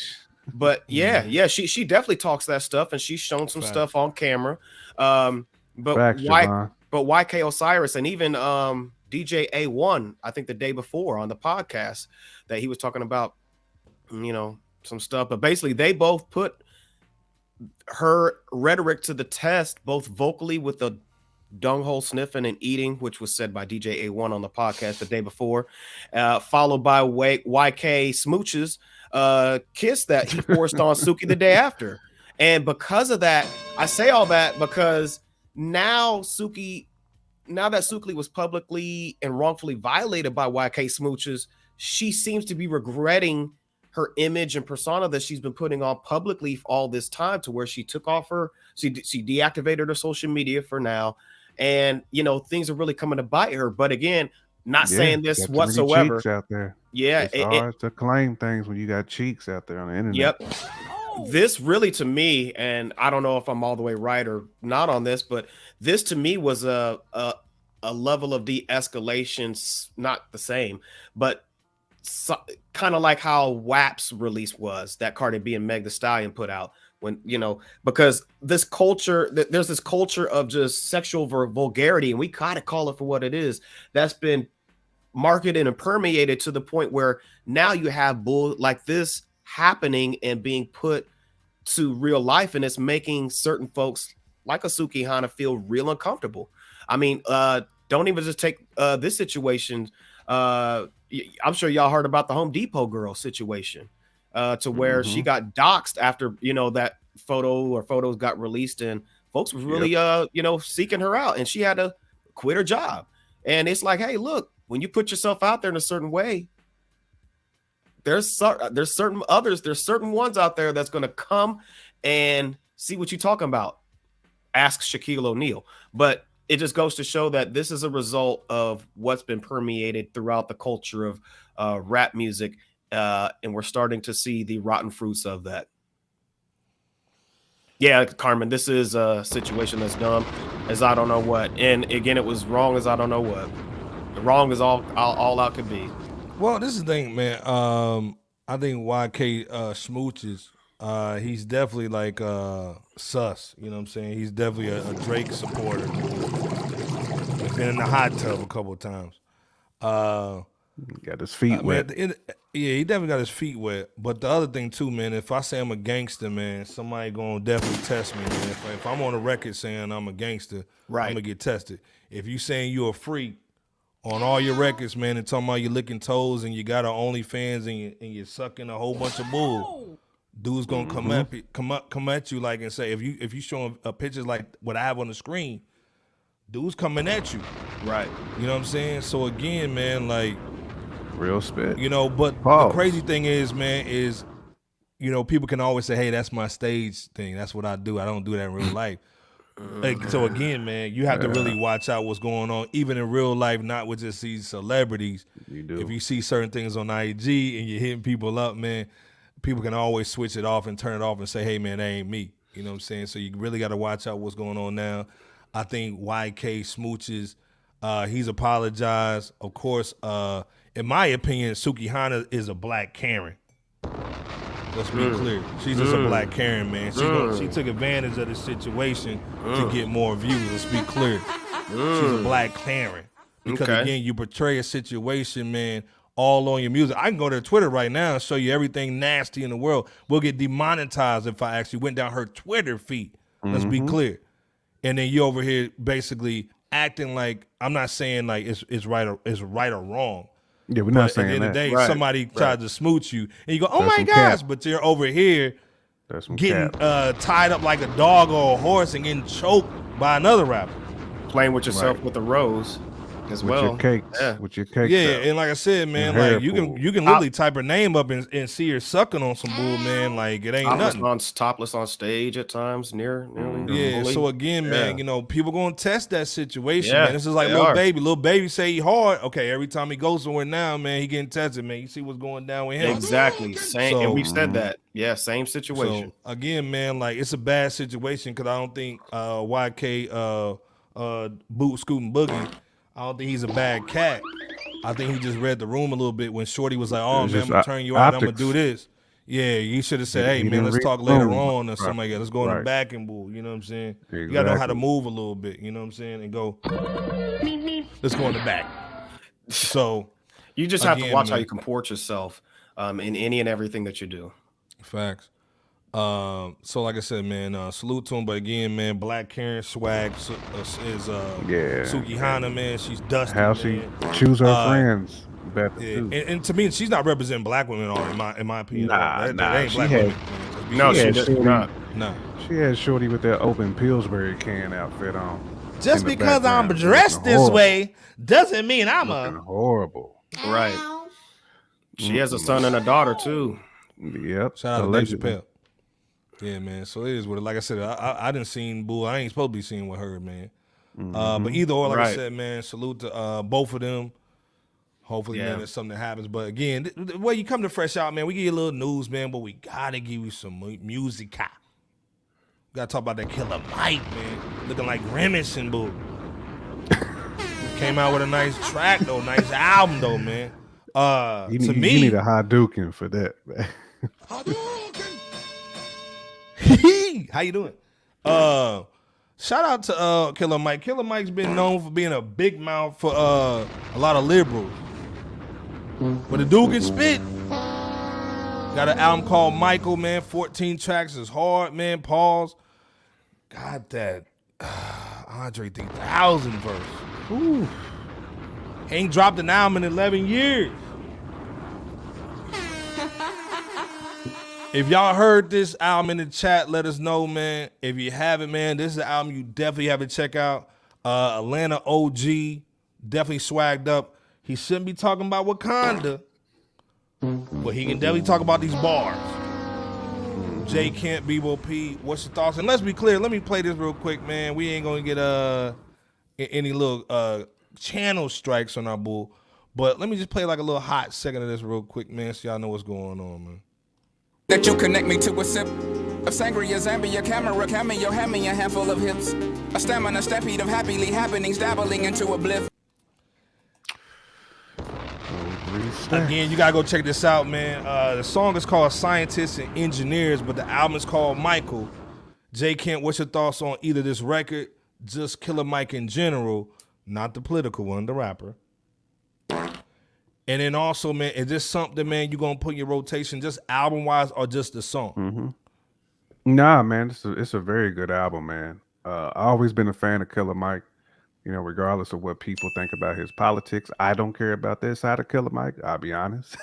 But yeah, she definitely talks that stuff, and she's shown some stuff on camera. But YK Osirus and even DJ A1, I think the day before on the podcast, that he was talking about, some stuff. But basically, they both put her rhetoric to the test, both vocally with the dunghole sniffing and eating, which was said by DJ A1 on the podcast the day before, followed by YK Smooch's kiss that he forced on Suki the day after. And because of that, I say all that because now that Suki was publicly and wrongfully violated by YK Smooches, she seems to be regretting her image and persona that she's been putting on publicly all this time, to where she took off she deactivated her social media for now. And, things are really coming to bite her. But again, not saying this whatsoever. Cheeks out there. Yeah. It's hard to claim things when you got cheeks out there on the internet. Yep. This really, to me, and I don't know if I'm all the way right or not on this, but this to me was a level of de-escalation, not the same, but kind of like how WAP's release was, that Cardi B and Meg Thee Stallion put out. When because this culture, there's this culture of just sexual vulgarity, and we kind of call it for what it is, that's been marketed and permeated to the point where now you have bull like this happening and being put to real life, and it's making certain folks like a Sukihana feel real uncomfortable. I mean, don't even just take this situation. I'm sure y'all heard about the Home Depot girl situation. To where she got doxxed after that photos got released, and folks was really seeking her out, and she had to quit her job. And it's like, hey, look, when you put yourself out there in a certain way, there's certain ones out there that's going to come and see what you're talking about. Ask Shaquille O'Neal. But it just goes to show that this is a result of what's been permeated throughout the culture of rap music. And we're starting to see the rotten fruits of that. Yeah, Carmen, this is a situation that's dumb as I don't know what. And again, it was wrong as I don't know what. Wrong as all out could be. Well, this is the thing, man. I think YK Smooches, he's definitely like sus. You know what I'm saying? He's definitely a Drake supporter. He's been in the hot tub a couple of times. Got his feet wet. Man, he definitely got his feet wet. But the other thing too, man, if I say I'm a gangster, man, somebody gonna definitely test me, man. If I'm on the record saying I'm a gangster, Right. I'm gonna get tested. If you saying you a freak on all your records, man, and talking about you licking toes and you got an OnlyFans and you're sucking a whole bunch of bull, dude's gonna come at you like and say if you showing pictures like what I have on the screen, dude's coming at you. Right. You know what I'm saying? So again, man, like. Real spit. You know, but the crazy thing is, man, is, you know, people can always say, hey, that's my stage thing. That's what I do. I don't do that in real life. So again, man, you have to really watch out what's going on, even in real life, not with just these celebrities. You do. If you see certain things on IG and you're hitting people up, man, people can always switch it off and turn it off and say, hey, man, that ain't me. You know what I'm saying? So you really got to watch out what's going on now. I think YK smooches. He's apologized. Of course, in my opinion, Sukihana is a black Karen. Let's be clear. She's just a black Karen, man. She took advantage of the situation to get more views. Let's be clear. She's a black Karen. Because, again, you portray a situation, man, all on your music. I can go to Twitter right now and show you everything nasty in the world. We'll get demonetized if I actually went down her Twitter feed. Let's be clear. And then you over here basically acting like, I'm not saying like it's right or wrong. Yeah, we're not saying that. At the end of the day, somebody tried to smooch you, and you go, "Oh my gosh!" Cap. But you're over here getting tied up like a dog or a horse and getting choked by another rapper. Playing with yourself with a rose as with well. Your cakes. Yeah. With your cakes. Yeah, and like I said, man, like you can literally type her name up and see her sucking on some bull, man. Like it ain't nothing. Topless on stage at times, nearly. Yeah. fully. So again, man, you know, people gonna test that situation, Yeah, man. This is like they little are. baby. Little baby say he hard. Okay, every time he goes somewhere now, man, he getting tested, man. You see what's going down with him. Exactly. Same. So- and we've said that. Yeah, same situation. So again, man, like it's a bad situation because I don't think YK Boot Scootin' Boogie, I don't think he's a bad cat. I think he just read the room a little bit when Shorty was like, "Oh It's man, just I'm gonna turn you out. I'm gonna optics. do this." Yeah, you should have said, "Hey He man, didn't let's read talk the later room. on or Right. something like that. Let's go in the Right. back and bull." You know what I'm saying? You gotta know how to Exactly. move a little bit. You know what I'm saying? And go. Let's go in the back. So You just have to Again, watch how man. you comport yourself in any and everything that you do. facts. So like I said, man, salute to him. But again, man, Black Karen swag is Sukihana, man. She's dusty. How man. she choose her friends. Better Yeah, too. and to me, she's not representing black women, all in my opinion. Nah, that ain't she black had- women. Man. No, Yeah, she does Shorty. not. No. She had Shorty with that open Pillsbury can outfit on. Just in the because I'm background. dressed Looking this horrible. way doesn't mean I'm Looking a. horrible. Right. She has a son and a daughter too. Yep. Shout out to Dave Allegedly. Chappelle. Yeah, man. So it is what it. Like I said, I didn't seen Boo. I ain't supposed to be seeing with her, man. But either or, like I Right. said, man, salute to both of them. Hopefully, Yeah. man, there's something that happens. But again, well, you come to Fresh Out, man. We give you a little news, man, but we gotta give you some music. We gotta talk about that Killer Mike, man. Looking like Grimace and Boo. Came out with a nice track though, nice album though, man. You To need, me, you need a Hadouken for that, man. how you doing? Shout out to Killer Mike. Killer Mike's been known for being a big mouth for a lot of liberals. But the dude can spit. Got an album called Michael, man. 14 tracks is hard, man. Pause. Got that Andre 3000 verse. Ooh. Ain't dropped an album in 11 years. If y'all heard this album in the chat, let us know, man. If you haven't, man, this is an album you definitely have to check out. Atlanta OG, definitely swagged up. He shouldn't be talking about Wakanda, but he can definitely talk about these bars. J Kent, Bebo P, what's your thoughts? And let's be clear, let me play this real quick, man. We ain't gonna get any little channel strikes on our bull, but let me just play like a little hot second of this real quick, man, so y'all know what's going on, man. That you connect me to a sip of sangria, Zambia, camera, cameo, hand me a handful of hips. A stamina, stampede of happily happenings, dabbling into a bliff. Again, you gotta go check this out, man. The song is called Scientists and Engineers, but the album is called Michael. J. Kent, what's your thoughts on either this record, just Killer Mike in general, not the political one, the rapper, And then also, man, is this something, man, you gonna put in your rotation just album wise or just the song? Mm-hmm. Nah, man, it's a very good album, man. I always been a fan of Killer Mike. You know, regardless of what people think about his politics, I don't care about that side of Killer Mike. I'll be honest.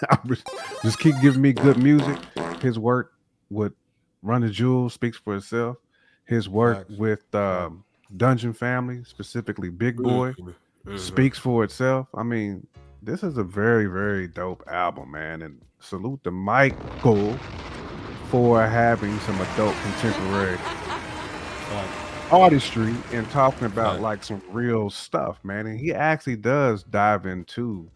Just keep giving me good music. His work with Run the Jewels speaks for itself. His work Facts. with Dungeon Family, specifically Big Boy, speaks for itself. I mean, this is a very, very dope album, man. And salute to Michael for having some adult contemporary artistry and talking about like some real stuff, man. And he actually does dive into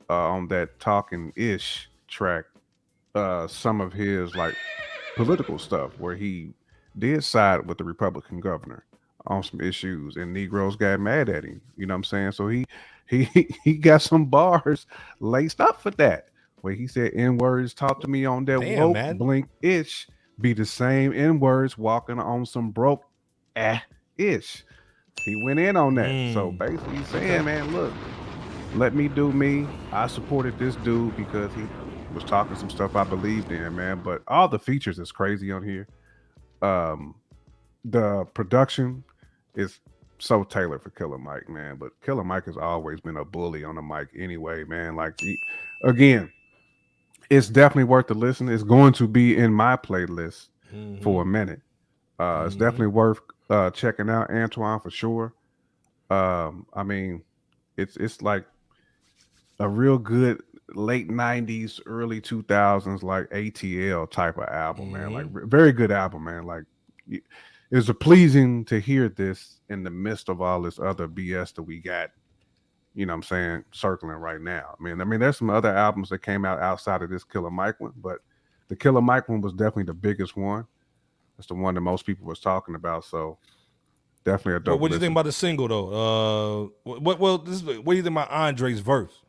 on that Talking Ish track some of his like political stuff where he did side with the Republican governor on some issues and Negroes got mad at him. You know what I'm saying? So he got some bars laced up for that. Where he said N-words, talk to me on that woke blink ish, be the same N-words walking on some broke ish. He went in on that. So basically he's saying, man, look, let me do me. I supported this dude because he was talking some stuff I believed in, man. But all the features is crazy on here. The production is so tailored for Killer Mike, man. But Killer Mike has always been a bully on the mic anyway, man. Like, again, it's definitely worth the listen. It's going to be in my playlist for a minute. It's definitely worth checking out, Antoine, for sure. I mean, it's like a real good late 90s, early 2000s, like ATL type of album, man. Like very good album, man. Like it was pleasing to hear this in the midst of all this other BS that we got, you know what I'm saying, circling right now. I mean, there's some other albums that came out outside of this Killer Mike one, but the Killer Mike one was definitely the biggest one. That's the one that most people was talking about. So definitely a dope. What do you think about the single though? What do you think about Andre's verse?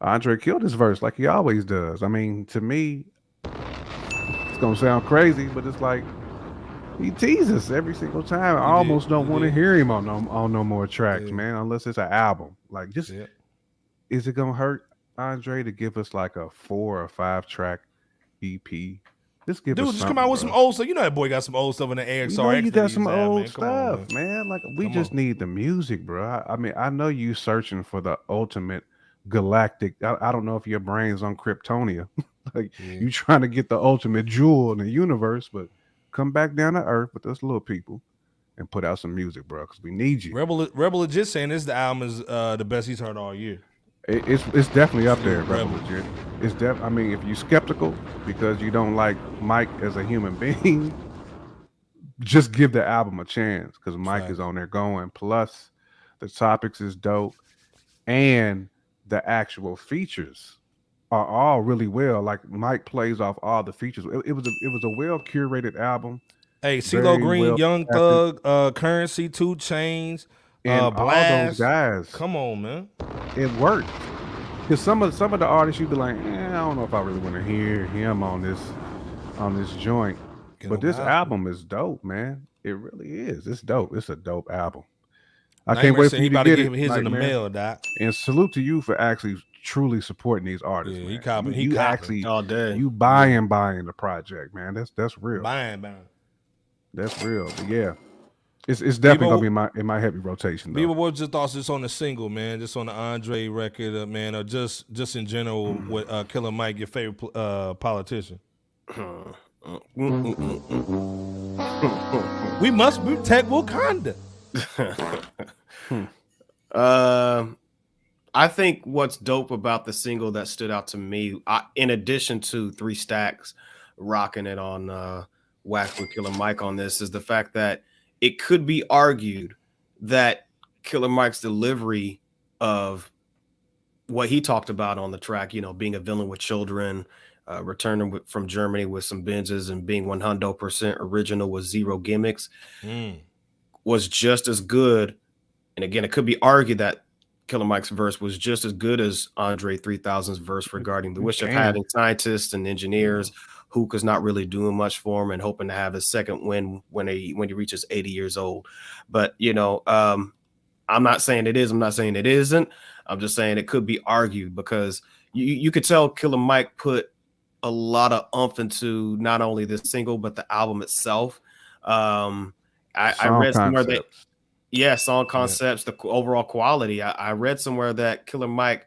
Andre killed his verse like he always does. I mean, to me, it's gonna sound crazy, but it's like he teases every single time. I almost don't want to hear him on no more tracks, man, unless it's an album. Like, just is it gonna hurt Andre to give us like a 4 or 5 track EP? Just give us come out with some old stuff. You know that boy got some old stuff in the air. Sorry, you got some old stuff, man. Like, we just need the music, bro. I mean, I know you searching for the ultimate galactic. I don't know if your brain's on Kryptonia. Like, you trying to get the ultimate jewel in the universe, but come back down to Earth with us little people and put out some music, bro, because we need you. Rebel Legit saying this the album is the best he's heard all year. It's definitely up there, Rebel Legit. It's I mean, if you're skeptical because you don't like Mike as a human being, just give the album a chance because Mike is on there going. Plus, the topics is dope, and the actual features are all really well. Like, Mike plays off all the features. It was a well curated album. Hey, CeeLo Green, Young Thug, Currency, 2 Chainz, and Blast. All those guys. Come on, man. It worked. Because some of the artists you'd be like, I don't know if I really want to hear him on this joint. But this album is dope, man. It really is. It's dope. It's a dope album. I can't wait for you to get it. His in the mail, Doc. And salute to you for actually truly supporting these artists. Yeah, man. he copping. You actually all day. You buying the project, man. That's real. Buying. That's real. But yeah, it's definitely gonna be in my heavy rotation. Beaver, what's your thoughts just on the single, man? Just on the Andre record, man, or just in general with Killer Mike, your favorite politician? We must protect Wakanda. I think what's dope about the single that stood out to me, in addition to 3 Stacks rocking it on Wax with Killer Mike on this, is the fact that it could be argued that Killer Mike's delivery of what he talked about on the track, you know, being a villain with children, returning from Germany with some Benzes and being 100% original with 0 gimmicks, was just as good. And again, it could be argued that Killer Mike's verse was just as good as Andre 3000's verse regarding the wish of having scientists and engineers. Hook is not really doing much for him and hoping to have his second win when he reaches 80 years old. But, you know, I'm I'm not saying it is. I'm not saying it isn't. I'm just saying it could be argued because you could tell Killer Mike put a lot of oomph into not only this single but the album itself. I read somewhere that song concepts, the overall quality. I read somewhere that Killer Mike,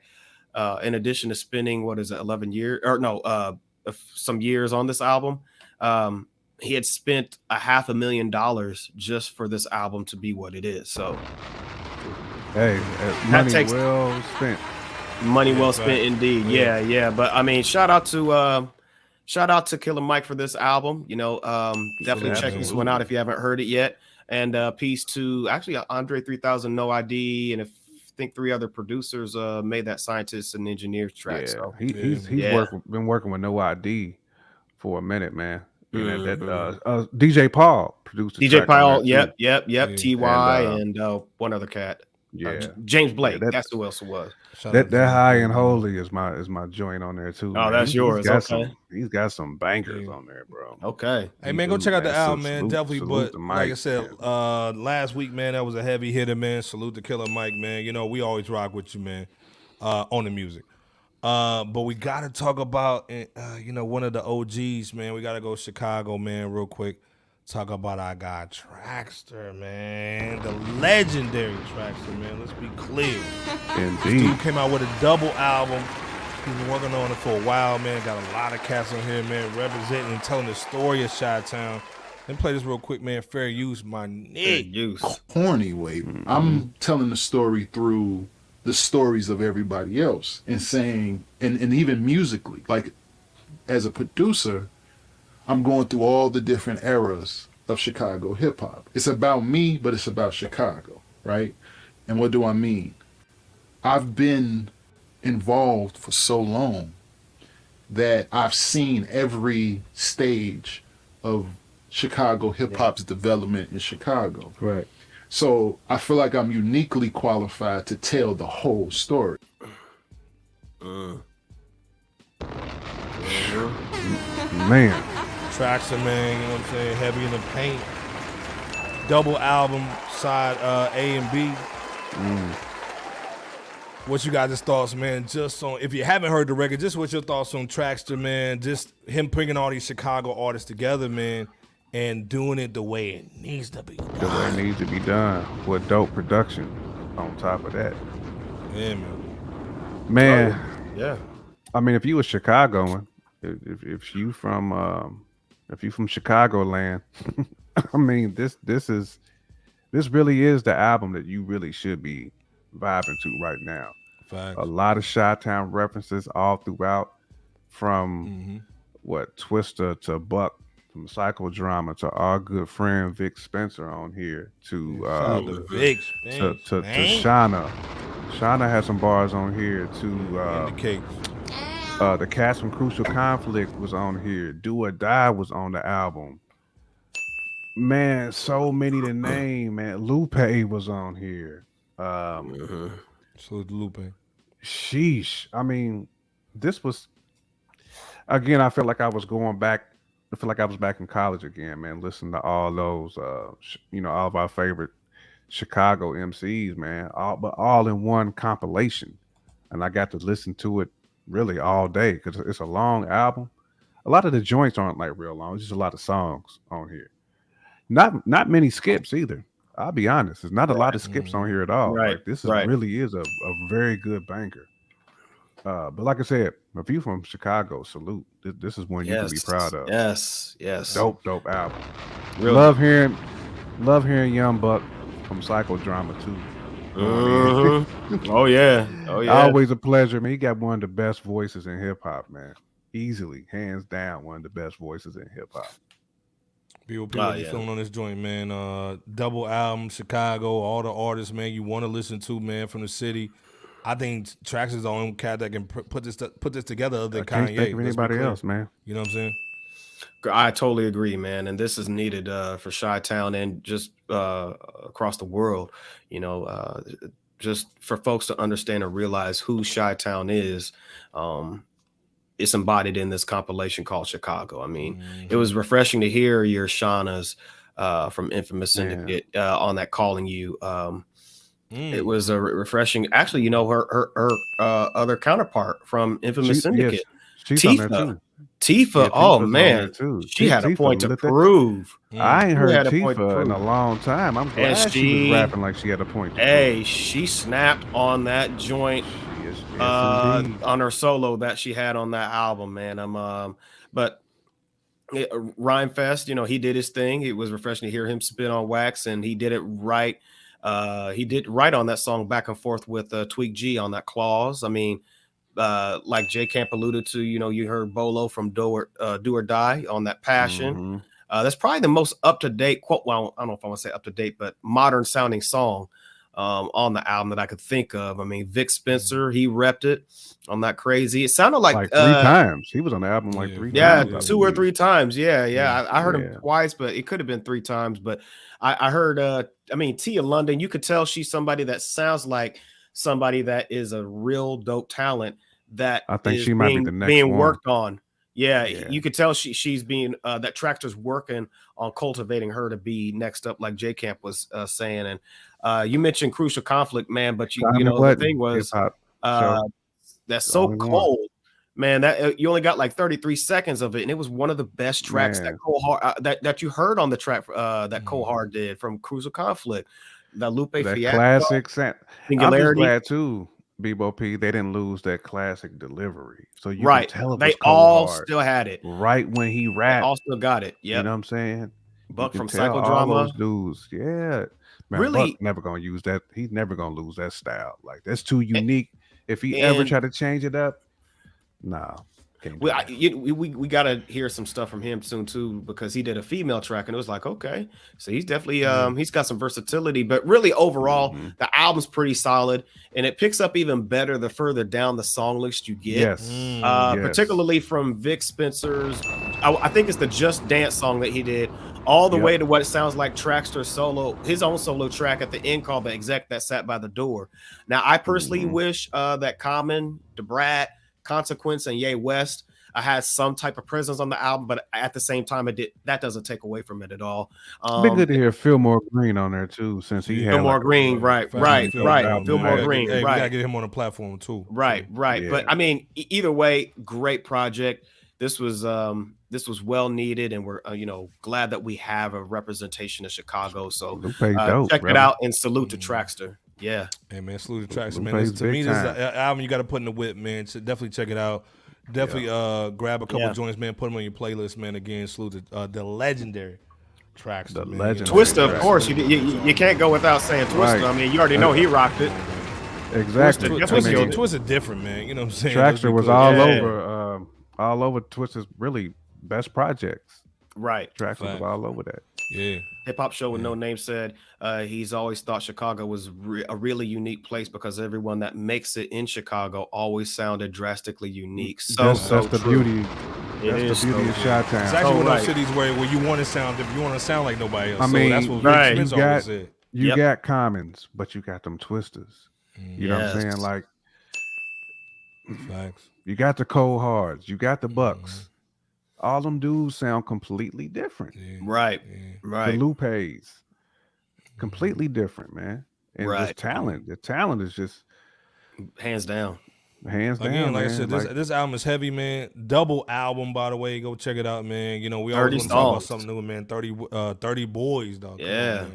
in addition to spending 11 years some years on this album, he had spent $500,000 just for this album to be what it is. So, hey, money well spent. Money well spent indeed. Yeah. But I mean, shout out to Killer Mike for this album. You know, definitely check this one out if you haven't heard it yet. And peace to actually Andre 3000, No ID, and I think 3 other producers made that Scientists and Engineers track. Yeah, so he's been working with No ID for a minute, man. DJ Paul produced the DJ track Paul, on that yep. TY and one other cat. James Blake. That's who else it was. That High and Holy is my joint on there too. Oh, man. That's yours. He's got some bangers on there, bro. Okay. Hey man, go check out the album, man. Definitely, but like I said, last week, man, that was a heavy hitter, man. Salute to Killer Mike, man. You know, we always rock with you, man, on the music. But we gotta talk about one of the OGs, man. We gotta go Chicago, man, real quick. Talk about our guy Traxster, man. The legendary Traxster, man. Let's be clear. Indeed. This dude came out with a double album. He's been working on it for a while, man. Got a lot of cats on here, man, representing and telling the story of Chi-Town. Let me play this real quick, man. Fair use, my nigga. Corny way. I'm telling the story through the stories of everybody else and saying, and even musically, like as a producer, I'm going through all the different eras of Chicago hip hop. It's about me, but it's about Chicago, right? And what do I mean? I've been involved for so long that I've seen every stage of Chicago hip hop's development in Chicago. Right. So I feel like I'm uniquely qualified to tell the whole story. Man. Traxster, man, you know what I'm saying? Heavy in the paint. Double album, side A and B. What you guys' thoughts, man? Just on, if you haven't heard the record, just what's your thoughts on Traxster, man? Just him bringing all these Chicago artists together, man, and doing it the way it needs to be done. The way it needs to be done with dope production on top of that. Yeah, man. Man. Yeah. I mean, if you a Chicagoan, if you from Chicagoland, I mean, this really is the album that you really should be vibing to right now. Facts. A lot of Chi-Town references all throughout, from Twister to Buck, from Psychodrama to our good friend Vic Spencer on here to Vic to Shauna. Shauna has some bars on here to the cast from Crucial Conflict was on here. Do or Die was on the album. Man, so many to name, man. Lupe was on here. Salute to Lupe. Sheesh. I mean, this was, again, I feel like I was going back. I feel like I was back in college again, man, listening to all those, all of our favorite Chicago MCs, man, all in one compilation. And I got to listen to it really all day because it's a long album. A lot of the joints aren't like real long. It's just a lot of songs on here. Not many skips either. I'll be honest. There's not a lot of skips on here at all. Right. Like, this really is a very good banger. But like I said, if you're from Chicago, salute. This is one you can be proud of. Yes. Dope album. Really. Love hearing Young Buck from Psychodrama too. Oh yeah. Always a pleasure, man. He got one of the best voices in hip hop, man. Easily, hands down, one of the best voices in hip hop. BOP, what you feeling on this joint, man? Double album, Chicago, all the artists, man, you want to listen to, man, from the city. I think Traxster's the only cat that can put this together other than Kanye. Can't think of anybody else, man. You know what I'm saying? I totally agree, man. And this is needed for Chi-Town and just across the world, just for folks to understand and realize who Chi-Town is. It's embodied in this compilation called Chicago. I mean, it was refreshing to hear your Shauna's from Infamous Syndicate on that Calling You It was a refreshing. Actually, you know, her other counterpart from Infamous Syndicate, she's on there too. Tifa, oh man, she had a point to prove. I ain't heard Tifa in a long time. I'm glad she was rapping like she had a point to prove. She snapped on that joint on her solo that she had on that album, man. But Rhymefest, you know, he did his thing. It was refreshing to hear him spit on wax, and he did it right. He did right on that song back and forth with Tweak G on that clause. I mean, like J Camp alluded to, you know, you heard Bolo from Do or Die on that Passion. That's probably the most up-to-date quote. Well, I don't know if I want to say up-to-date, but modern sounding song on the album that I could think of. I mean, Vic Spencer, he repped it on that Crazy. It sounded like 3 times. He was on the album like 3 times. Yeah, 2 or 3 times. Yeah. I heard him twice, but it could have been 3 times. But I heard, I mean, Tia London, you could tell she's somebody that sounds like somebody that is a real dope talent that I think she might be the next being one. worked on. Yeah, you could tell she's being that Traxter's working on cultivating her to be next up, like J Camp was saying. And you mentioned Crucial Conflict, man, but you know the thing was that's so cold, man. That you only got like 33 seconds of it, and it was one of the best tracks that Cole Hard that you heard on the track that Cole Hard did from Crucial Conflict. The Lupe Fiasco, classic Singularity. I'm just glad too, Bebo P, they didn't lose that classic delivery. So you can tell they all still had it right when he rapped. They all still got it. Yeah, you know what I'm saying. Buck from Psychodrama, all those dudes. Yeah, man, really Buck never gonna use that. He's never gonna lose that style. Like that's too unique. If he ever try to change it up, no. We got to hear some stuff from him soon too, because he did a female track and it was like, okay, so he's definitely he's got some versatility. But really overall the album's pretty solid, and it picks up even better the further down the song list you get. Particularly from Vic Spencer's I think it's the Just Dance song that he did all the way to what it sounds like Traxster solo, his own solo track at the end called The Exec That Sat by the Door. Now I personally wish that Common, DeBrat, Consequence, and Ye West had some type of presence on the album, but at the same time that doesn't take away from it at all. It's been good to hear Fillmore Green on there too, since he had Fillmore Green, right. Fillmore Green, we gotta get him on the platform too. Right. Yeah. But I mean, either way, great project. This was well needed, and we're glad that we have a representation of Chicago. So check it out and salute to Traxster. Yeah. Hey man, salute to Traxster, man. To me, this is an album you got to put in the whip, man. So definitely check it out. Definitely grab a couple joints, man. Put them on your playlist, man. Again, salute to the legendary Traxster. Twista, of course. You can't go without saying Twista. Right. I mean, you already know he rocked it. Exactly. Twista different, man. You know what I'm saying? Traxster was all over Twista's really best projects. Right. Traxster was all over that. Yeah. Hip Hop Show with No Name said he's always thought Chicago was a really unique place because everyone that makes it in Chicago always sounded drastically unique. That's the beauty. That's the beauty of Chi-Town. It's actually one of those cities where you want to sound different. You want to sound like nobody else. I mean, that's what Vic Smith always said. You got Commons, but you got them Twisters. You know what I'm saying? Like, facts. You got the Cold Hards. You got the Bucks. All them dudes sound completely different. Right. The Lupes, completely different, man. And just talent. The talent is just hands down. Again, like I said, this album is heavy, man. Double album, by the way. Go check it out, man. You know, we always want to talk about something new, man. 30 boys, dog. Yeah.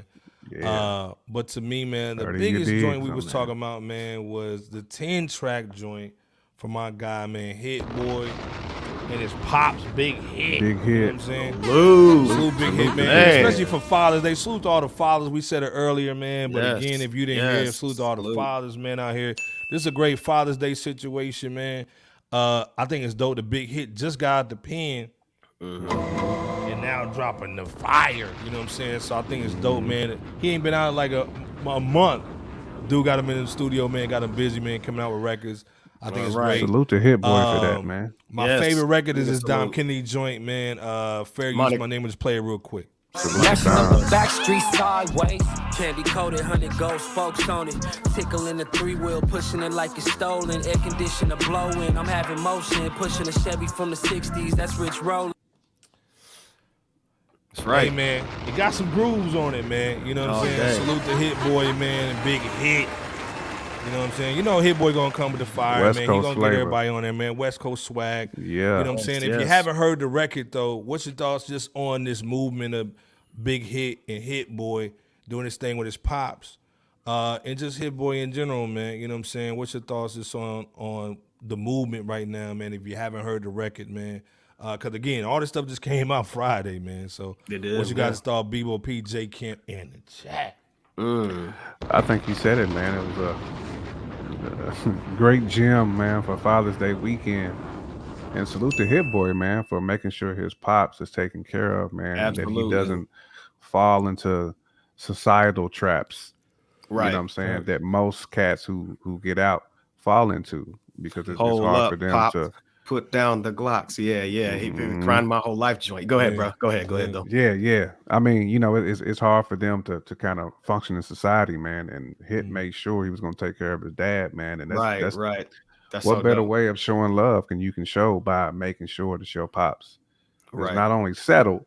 But to me, man, the biggest joint we was talking about, man, was the 10-track joint for my guy, man, Hit Boy. And it's Pop's big hit. Big hit. You know what I'm saying? Salute big hit, man. Especially for fathers. They salute to all the fathers. We said it earlier, man. But again, if you didn't hear it, salute to all the fathers, man, out here. This is a great Father's Day situation, man. I think it's dope. The big hit just got out the pen. And now dropping the fire. You know what I'm saying? So I think it's dope, man. He ain't been out like a month. Dude got him in the studio, man. Got him busy, man, coming out with records. I think it's great. Salute to Hit Boy for that, man. My favorite record is this Dom Kennedy joint, man. Fair use my name. We'll just play it real quick. Next on the back street sideways, candy coated, 100 gold spokes on it. Tickling the 3-wheel, pushing it like it's stolen. Air conditioner blowing, I'm having motion. Pushing a Chevy from the 60s, that's Rich rolling. That's right. Hey, man, it got some grooves on it, man. You know what I'm saying? Dang. Salute to Hit Boy, man, and Big Hit. You know what I'm saying? You know Hit Boy gonna come with the fire, West man. Coast He gonna flavor. get everybody on there, man. West Coast swag. Yeah. You know what I'm saying? If you Yes. haven't heard the record, though, what's your thoughts just on this movement of Big Hit and Hit Boy doing this thing with his pops? And just Hit Boy in general, man. You know what I'm saying? What's your thoughts just on the movement right now, man, if you haven't heard the record, man? Because, again, all this stuff just came out Friday, man. So It did, what you guys thought, Bebo P, J Camp, and the chat? I think you said it, man. It was a great gem, man, for Father's Day weekend. And salute to Hit Boy, man, for making sure his pops is taken care of, man. And that he Absolutely. doesn't fall into societal traps. Right. You know what I'm saying? That most cats who get out fall into, because it's Hold hard up, for them Pop. to. Put down the Glocks. Yeah. He been crying my whole life joint. Go ahead, bro. Go ahead, though. Yeah. I mean, you know, it's hard for them to kind of function in society, man. And Hit made sure he was going to take care of his dad, man. And that's Right. That's what so better dope. way of showing love you can show by making sure that your pops is Right. not only settled,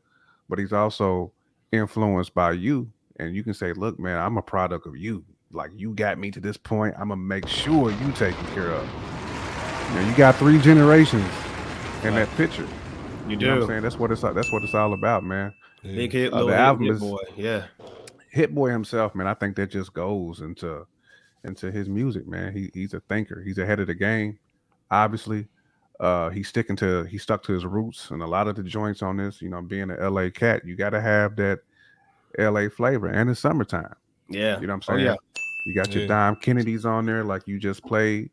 but he's also influenced by you. And you can say, look, man, I'm a product of you. Like, you got me to this point. I'm gonna make sure you taken care of. You know, you got 3 generations in that picture. You You know what I'm do. saying? That's what it's all about, man. Big Hit, The little hit, album Hit is- Boy. Yeah. Hit Boy himself, man, I think that just goes into his music, man. He's a thinker. He's ahead of the game. Obviously, he stuck to his roots, and a lot of the joints on this, you know, being an LA cat, you got to have that LA flavor, and it's summertime. Yeah. You know what I'm Oh, saying? yeah. You got your Yeah. Dime Kennedys on there, like you just played.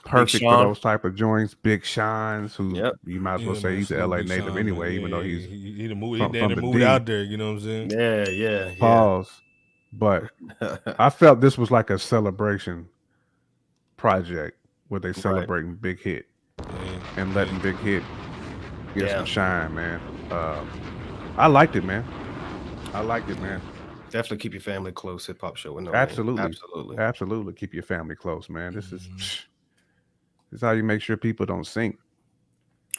Perfect for Sean. those type of joints. Big Shines, who Yep. you might as well Yeah, say man, he's an salute LA Big native Sean, anyway, man. even though he's he the movie, from he the moved D. out there. You know what I'm saying? Yeah. Pause. But I felt this was like a celebration project where they celebrating Big Hit and letting Big Hit get Yeah. some shine, man. I liked it, man. Definitely keep your family close. Hip Hop Show. No, Absolutely. Keep your family close, man. This is how you make sure people don't sink.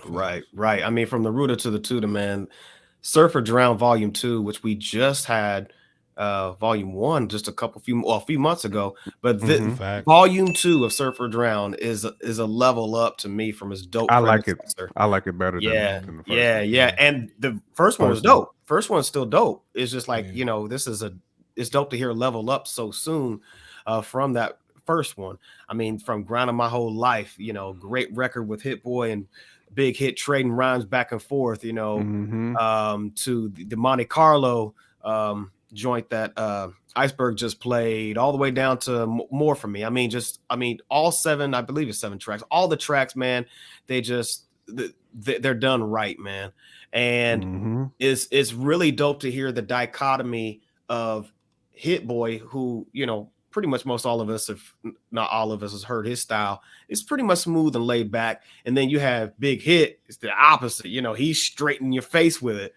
Right. I mean, from the rooter to the tutor, man. Surfer Drown Volume 2, which we just had Volume 1 just a few months ago. But Facts. Volume 2 of Surfer Drown is a level up to me from his dope. I like it. predecessor. I like it better Yeah, than the first yeah. And the first one was Personally. dope. First one's still dope. It's just like, Yeah. you know, it's dope to hear level up so soon from that first one. I mean, from grinding my whole life, you know, great record with Hit Boy and Big Hit trading rhymes back and forth, you know, to the Monte Carlo joint that Iceberg just played, all the way down to More For Me. I mean, all 7, I believe it's 7 tracks. All the tracks, man, they're done right, man. And it's really dope to hear the dichotomy of Hit Boy, who, you know, pretty much most all of us, if not all of us, has heard his style. It's pretty much smooth and laid back. And then you have Big Hit. It's the opposite. You know, he's straight in your face with it.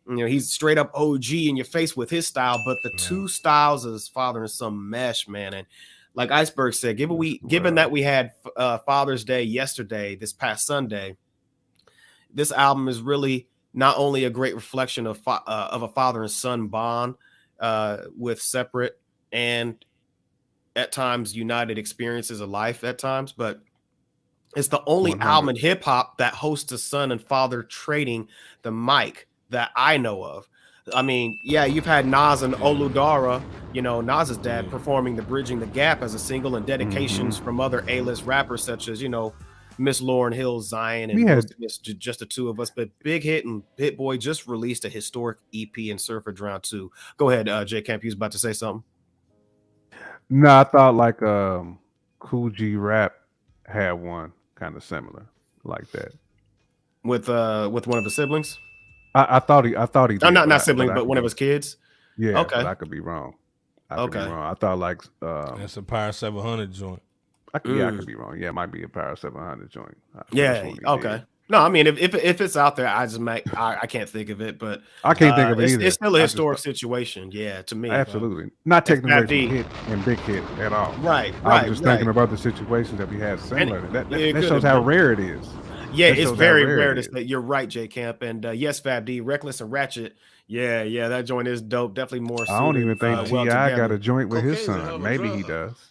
You know, he's straight up OG in your face with his style. But the two styles of his father and son mesh, man. And like Iceberg said, given that we had Father's Day yesterday, this past Sunday, this album is really not only a great reflection of a father and son bond with separate and at times united experiences of life at times, but it's the only 100. album in hip hop that hosts a son and father trading the mic that I know of. I mean, yeah, you've had Nas and Oludara, you know, Nas's dad performing the Bridging the Gap as a single, and dedications from other A-list rappers such as, you know, Miss Lauryn Hill, Zion, and just the two of us. But Big Hit and Hit Boy just released a historic EP in Surfer Drown 2. Go ahead, J Camp, you was about to say something. No, I thought like Cool G Rap had one kind of similar like that with one of his siblings. I thought he did. Not sibling, but one of his kids. Yeah. Okay. But I could be wrong. I thought like That's a Power 700 joint. I could be wrong. Yeah, it might be a Power 700 joint. Yeah. Okay. Did. No, I mean, if it's out there, I can't think of it, but I can't think of it either. It's still a historic situation, yeah, to me. Absolutely, not taking away from FD. Hit and Big Hit at all. Right. I was just thinking of other situations that we had similar. That shows how rare it is. Yeah, That it's shows how very rare rare it to is. say. You're right, J Camp, and yes, Fab D, Reckless and Ratchet. Yeah, that joint is dope. Definitely more. I don't even think well T.I. got together. a joint with his Cocaine's a hell son. of a Maybe he drug. does.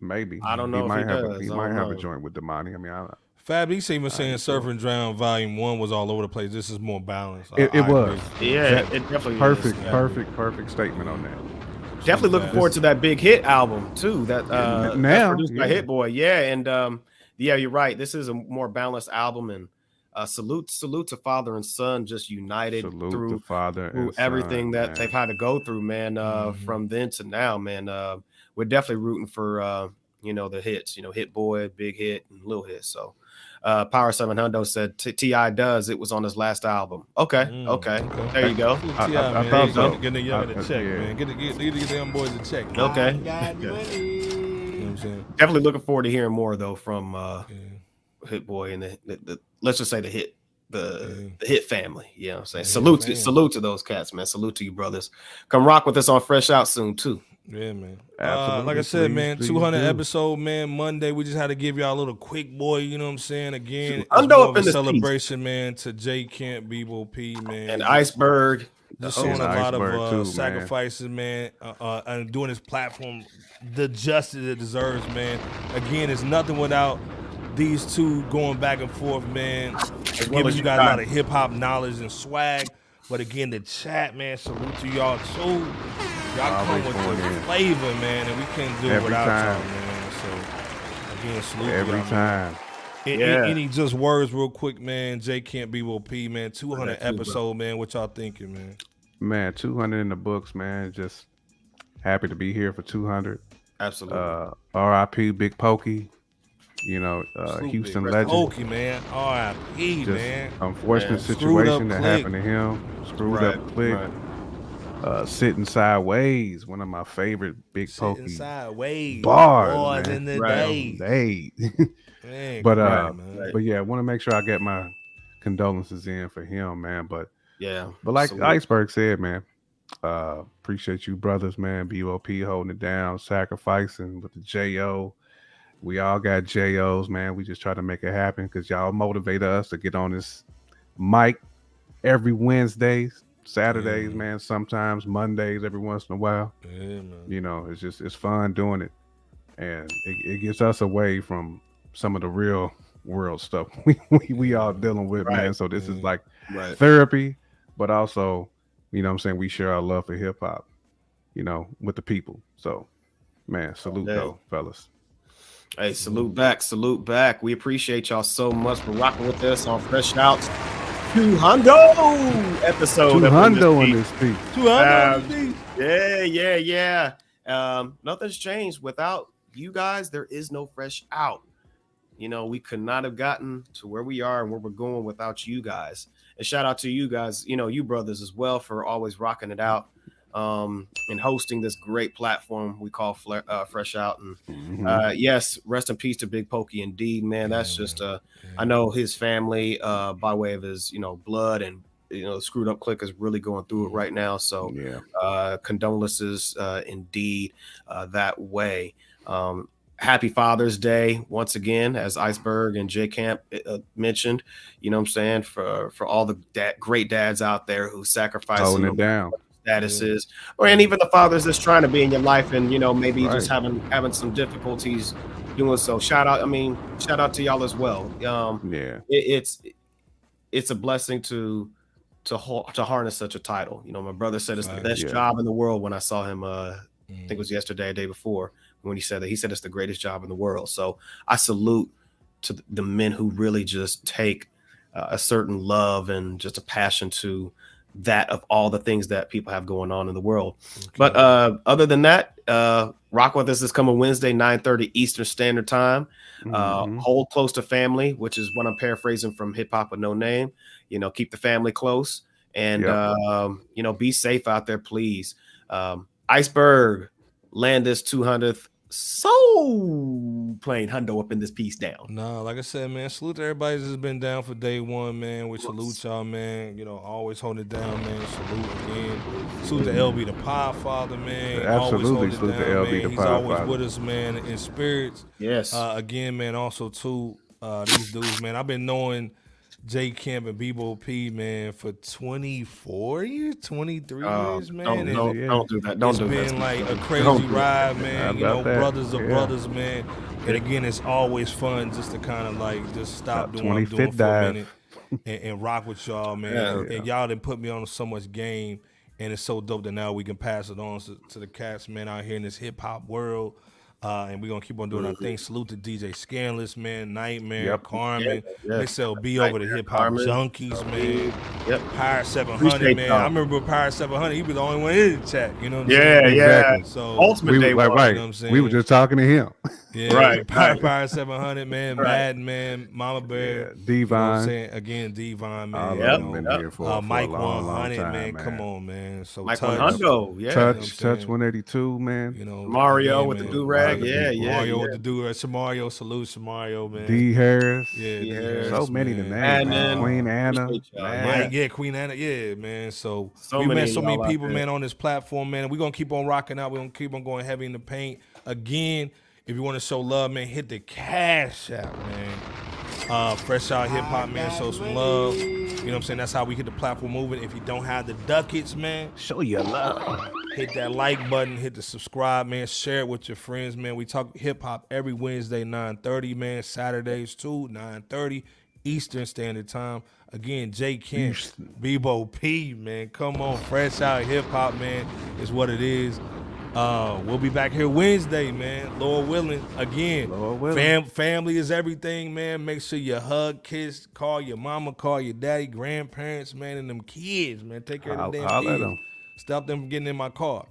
Maybe I don't he know if might he have. does. He I might don't have a know. joint with Damani. I mean, Fab, he's even saying Surf and Drown Volume 1 was all over the place. This is more balanced. it I was. agree. Yeah, That- it definitely perfect, is. Yeah. perfect statement on that. Definitely looking forward to that Big Hit album too. That that's now, produced by yeah. Hit Boy. Yeah, and yeah, you're right. This is a more balanced album, and salute to father and son, just united Salute through to father through and everything son, that man. they've had to go through, man. From then to now, man. We're definitely rooting for the hits. Hit Boy, Big Hit, and Lil Hit. So. Power 7 Hundo said T.I. does. It was on his last album. Okay. There you go. I man. thought so. Get the young a check, yeah. man. Get the them boys a check. Man. Okay. You know what I'm saying? Definitely looking forward to hearing more though from Hit Boy and the let's just say the Hit family. You know what I'm saying? Salute to those cats, man. Salute to you, brothers. Come rock with us on Fresh Out soon too. Yeah, man. Absolutely. Like I said, Please, man, please 200 do. episode, man. Monday, we just had to give y'all a little quick boy. You know what I'm saying? Again, it's Hundo more up of a in this celebration, man, to J Camp, Bebo P, man, And Iceberg. just Oh, showing a lot Iceberg of too, man. sacrifices, man, and doing his platform the justice it deserves, man. Again, it's nothing without these two going back and forth, man, giving you guys a lot of hip hop knowledge and swag. But again, the chat, man, salute to y'all too. Y'all come with going the in. flavor, man, and we couldn't do it Every without time. y'all, man. So again, salute to Every y'all, man. time. Any just words real quick, man. J Camp Bebo P, man. 200 episode, man. What y'all thinking, man? Man, 200 in the books, man. Just happy to be here for 200. Absolutely. R.I.P. Big Pokey. Houston legend. Pokey, man. R.I.P., Just man. unfortunate Screwed up situation that Click. happened to him. Screwed up Click. Sitting Sideways, one of my favorite Big Sitting Pokey sideways. bars, in the Right. day. Man, But man. but yeah, I want to make sure I get my condolences in for him, man. But Yeah. like salute. Iceberg said, man, appreciate you brothers, man. BOP holding it down, sacrificing with the JO. We all got JOs, man. We just try to make it happen because y'all motivate us to get on this mic every Wednesdays, Saturdays, man. Sometimes Mondays, every once in a while. Yeah, man. It's fun doing it, and it gets us away from some of the real world stuff we all dealing with, man. So this is like therapy, but also, what I'm saying, we share our love for hip hop, with the people. So, man, salute though, fellas. Hey, salute back. We appreciate y'all so much for rocking with us on Fresh Out 200 episode. 200 in this piece. 200 Yeah. Nothing's changed. Without you guys, there is no Fresh Out. We could not have gotten to where we are and where we're going without you guys. And shout out to you guys, you brothers as well, for always rocking it out and hosting this great platform we call Fresh Out. And yes, rest in peace to Big Pokey indeed, man. That's just I know his family by way of his blood and Screwed Up Click is really going through it right now. So condolences indeed that way. Happy Father's Day once again, as Iceberg and J Camp mentioned. You know what I'm saying, for all the great dads out there who sacrifice Holding it down. statuses, and even the fathers that's trying to be in your life and maybe just having some difficulties doing so. Shout out to y'all as well. It's a blessing to harness such a title. My brother said it's the best job in the world when I saw him. I think it was yesterday, a day before, when he said that. He said it's the greatest job in the world. So I salute to the men who really just take a certain love and just a passion to that of all the things that people have going on in the world. But other than that, rock with us this coming Wednesday, 9:30 Eastern Standard Time. Hold close to family, which is what I'm paraphrasing from Hip Hop with No Name. Keep the family close and be safe out there, please. Iceberg, land this 200th so plain hundo up in this piece down. Nah, like I said, man, salute to everybody that's been down for day one, man. We salute y'all, man. Always holding it down, man. Salute again. Salute to LB the Podfather, man. Absolutely, salute to LB the He's always Podfather. with us, man, in spirits. Yes. Again, man, also too, these dudes, man. I've been knowing J Camp and Bebo P, man, for 24 years, 23 years, man. Don't do that. Don't do that. It's been like a crazy ride, man. You know, brothers of brothers, man. And again, it's always fun just to kind of like just stop doing what I'm doing for a minute and rock with y'all, man. And y'all done put me on so much game, and it's so dope that now we can pass it on to the cats, man, out here in this hip hop world. And we're going to keep on doing our thing. Salute to DJ Scandalous, man, Nightmare, Carmen, XLB over the Hip Hop Junkies, man. Pirate 700, man. I remember Pirate 700. He was the only one in the chat, you know what I'm saying? Exactly. So, Ultimate Day One. Right. You know what I'm saying? We were just talking to him. Yeah, Pirate 700, man, Madden, man, Mama Bear, Divine. You know what I'm saying? Again, Divine, man. Been here for Mike a long 100, time, man. Come on, man. So Mike Touch, 100, Touch 182, man. you know, Mario again, with the man. do-rag, Mario with the do-rag. Shamario, salute Shamario, man. D Harris. Yeah, D. D. Harris, So many to man. name. And man. then- Queen Anna. Yeah, Queen Anna, yeah, man. So we many met so many y'all out people, there. man, on this platform, man. We're gonna keep on rocking out. We're gonna keep on going heavy in the paint. Again, if you want to show love, man, hit the cash out, man. Fresh Out Hip Hop, man, show some love. You know what I'm saying? That's how we get the platform moving. If you don't have the ducats, man, Show your love. hit that like button, hit the subscribe, man. Share it with your friends, man. We talk hip hop every Wednesday, 9:30, man. Saturdays too, 9:30 Eastern Standard Time. Again, J Kent, Bebo P, man. Come on, Fresh Out Hip Hop, man, is what it is. We'll be back here Wednesday, man. Lord willing. Again, Lord willing. Family is everything, man. Make sure you hug, kiss, call your mama, call your daddy, grandparents, man, and them kids, man. Take care of them damn Holla at kids. them. Stop them from getting in my car.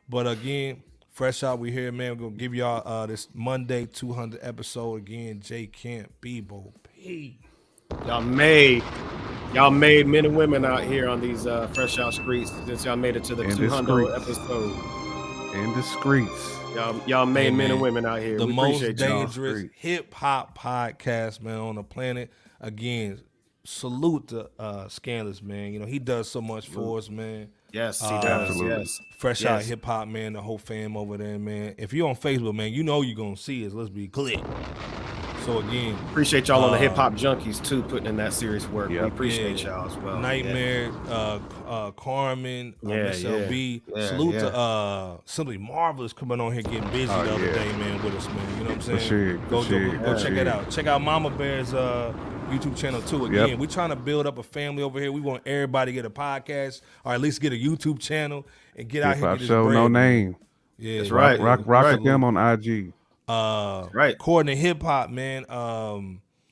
But again, Fresh Out, we here, man. We're gonna give y'all this Monday 200 episode again. J Camp, Bebo P. Y'all made men and women out here on these Fresh Out streets since y'all made it to the And 200 discreets. episode. In the streets. Y'all made Hey, men man, and women out here. The We most appreciate y'all. dangerous hip hop podcast, man, on the planet. Again, salute to Scandalous, man. You know, he does so much for us, man. Yes, he does. Absolutely. Yes. Fresh Out Yes. Hip Hop, man, the whole fam over there, man. If you're on Facebook, man, you know you're gonna see us. Let's be clear. So again, Appreciate y'all on the Hip Hop Junkies too, putting in that serious work. Yeah. We appreciate y'all as well. Nightmare, Carmen, SLB. Yeah, Salute yeah. to Simply Marvelous coming on here getting busy the other day, man, with us, man. You know what I'm saying? sure, Go for sure, go for check sure. it out. Check out Mama Bear's YouTube channel too. Again, we're trying to build up a family over here. We want everybody to get a podcast or at least get a YouTube channel and get out Hip here Hop and get this Show, bread. no name. Yeah, That's right. Rock Right. with them on IG. Right. According to Hip Hop, man.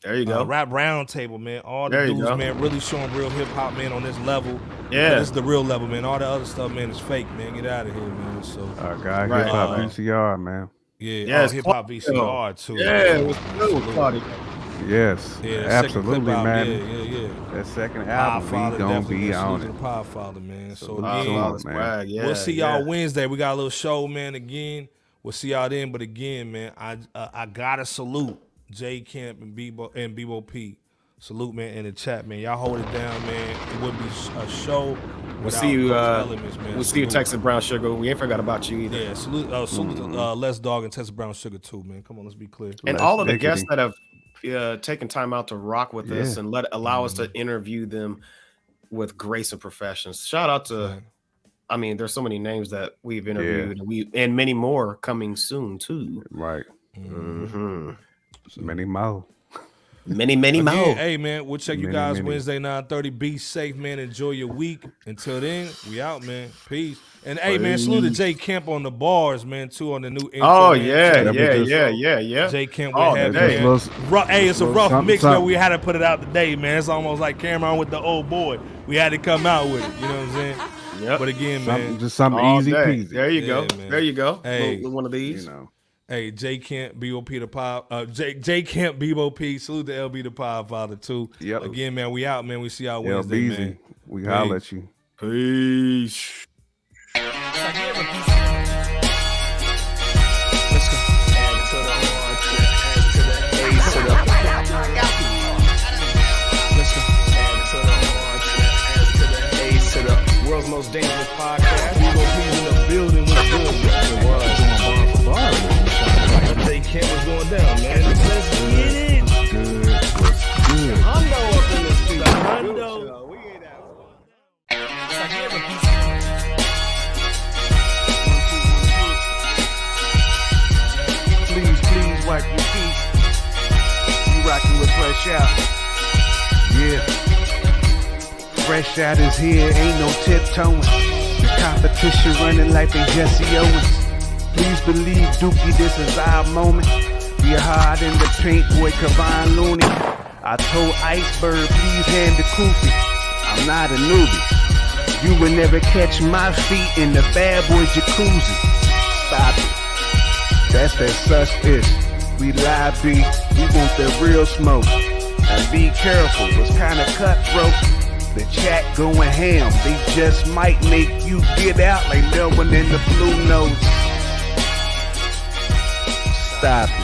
There you go. Rap Roundtable, man. All the There you dudes, go. man, really showing real hip hop, man, on this level. Yeah. This is the real level, man. All the other stuff, man, is fake, man. Get out of here, man. So, Our guy, Right. Hip Hop VCR, man. yeah, Yes, hip hop VCR too. Yeah, what's Absolutely. good, Claudia? Yes, Yeah, the second absolutely, clip out, man. Yeah. That second album, we gonna be on it. Podfather, man. So Salute again, to him, man. Swag, yeah, we'll see y'all yeah. Wednesday. We got a little show, man. Again, we'll see y'all then. But again, man, I gotta salute J Camp and Bebo P. Salute, man, in the chat, man. Y'all hold it down, man. It wouldn't be a show. We'll see you. Elements, man. We'll see you, Salute. Texas Brown Sugar. We ain't forgot about you either. Yeah, salute to Les Dog and Texas Brown Sugar too, man. Come on, let's be clear. And Let's all of the take it guests in. that have taken time out to rock with us and allow us to interview them with grace and profession. Shout out to, I mean, there's so many names that we've interviewed, and many more coming soon too. Right. Mm-hmm. Many more. Many Again, more. hey, man, we'll check you Many, guys many. Wednesday, 9:30. Be safe, man. Enjoy your week. Until then, we out, man. Peace. And hey, man, salute to J Kemp on the bars, man, too, on the new intro. Oh man. yeah, Check yeah, it out. yeah. J Kemp Oh, with heavy, hey. man. Little- Hey, it's a little rough something, mix, man. something. We had to put it out today, man. It's almost like Cameron with the old boy. We had to come out with it. You know what I'm saying? Yep. But again, man. Just something All easy day. peasy. There you go. Yeah, man. There you go. Hey. Little one of these. You know. Hey, J Kemp, BOP the Pod, J Kemp, Bebo P. Salute to LB the Podfather too. Yep. Again, man, we out, man. We see y'all Wednesday, LBZ. man. We holler at you. Peace. World's most dangerous podcast. We gon' be in the building with good. The world doing bar for bar. They can't was going down, man. Let's get it. Good. Fresh Out. Yeah. Fresh Out is here, ain't no tiptoeing. The competition running like they Jesse Owens. Please believe, Dookie, this is our moment. We hard in the paint, boy, Kevon Looney. I told Iceberg, please hand the koofy. I'm not a newbie. You will never catch my feet in the bad boy jacuzzi. Stop it. That's that such ish. We live B, we want the real smoke. And be careful, it's kinda cutthroat. The chat going ham, they just might make you get out like no one in the blue notes. Stop it.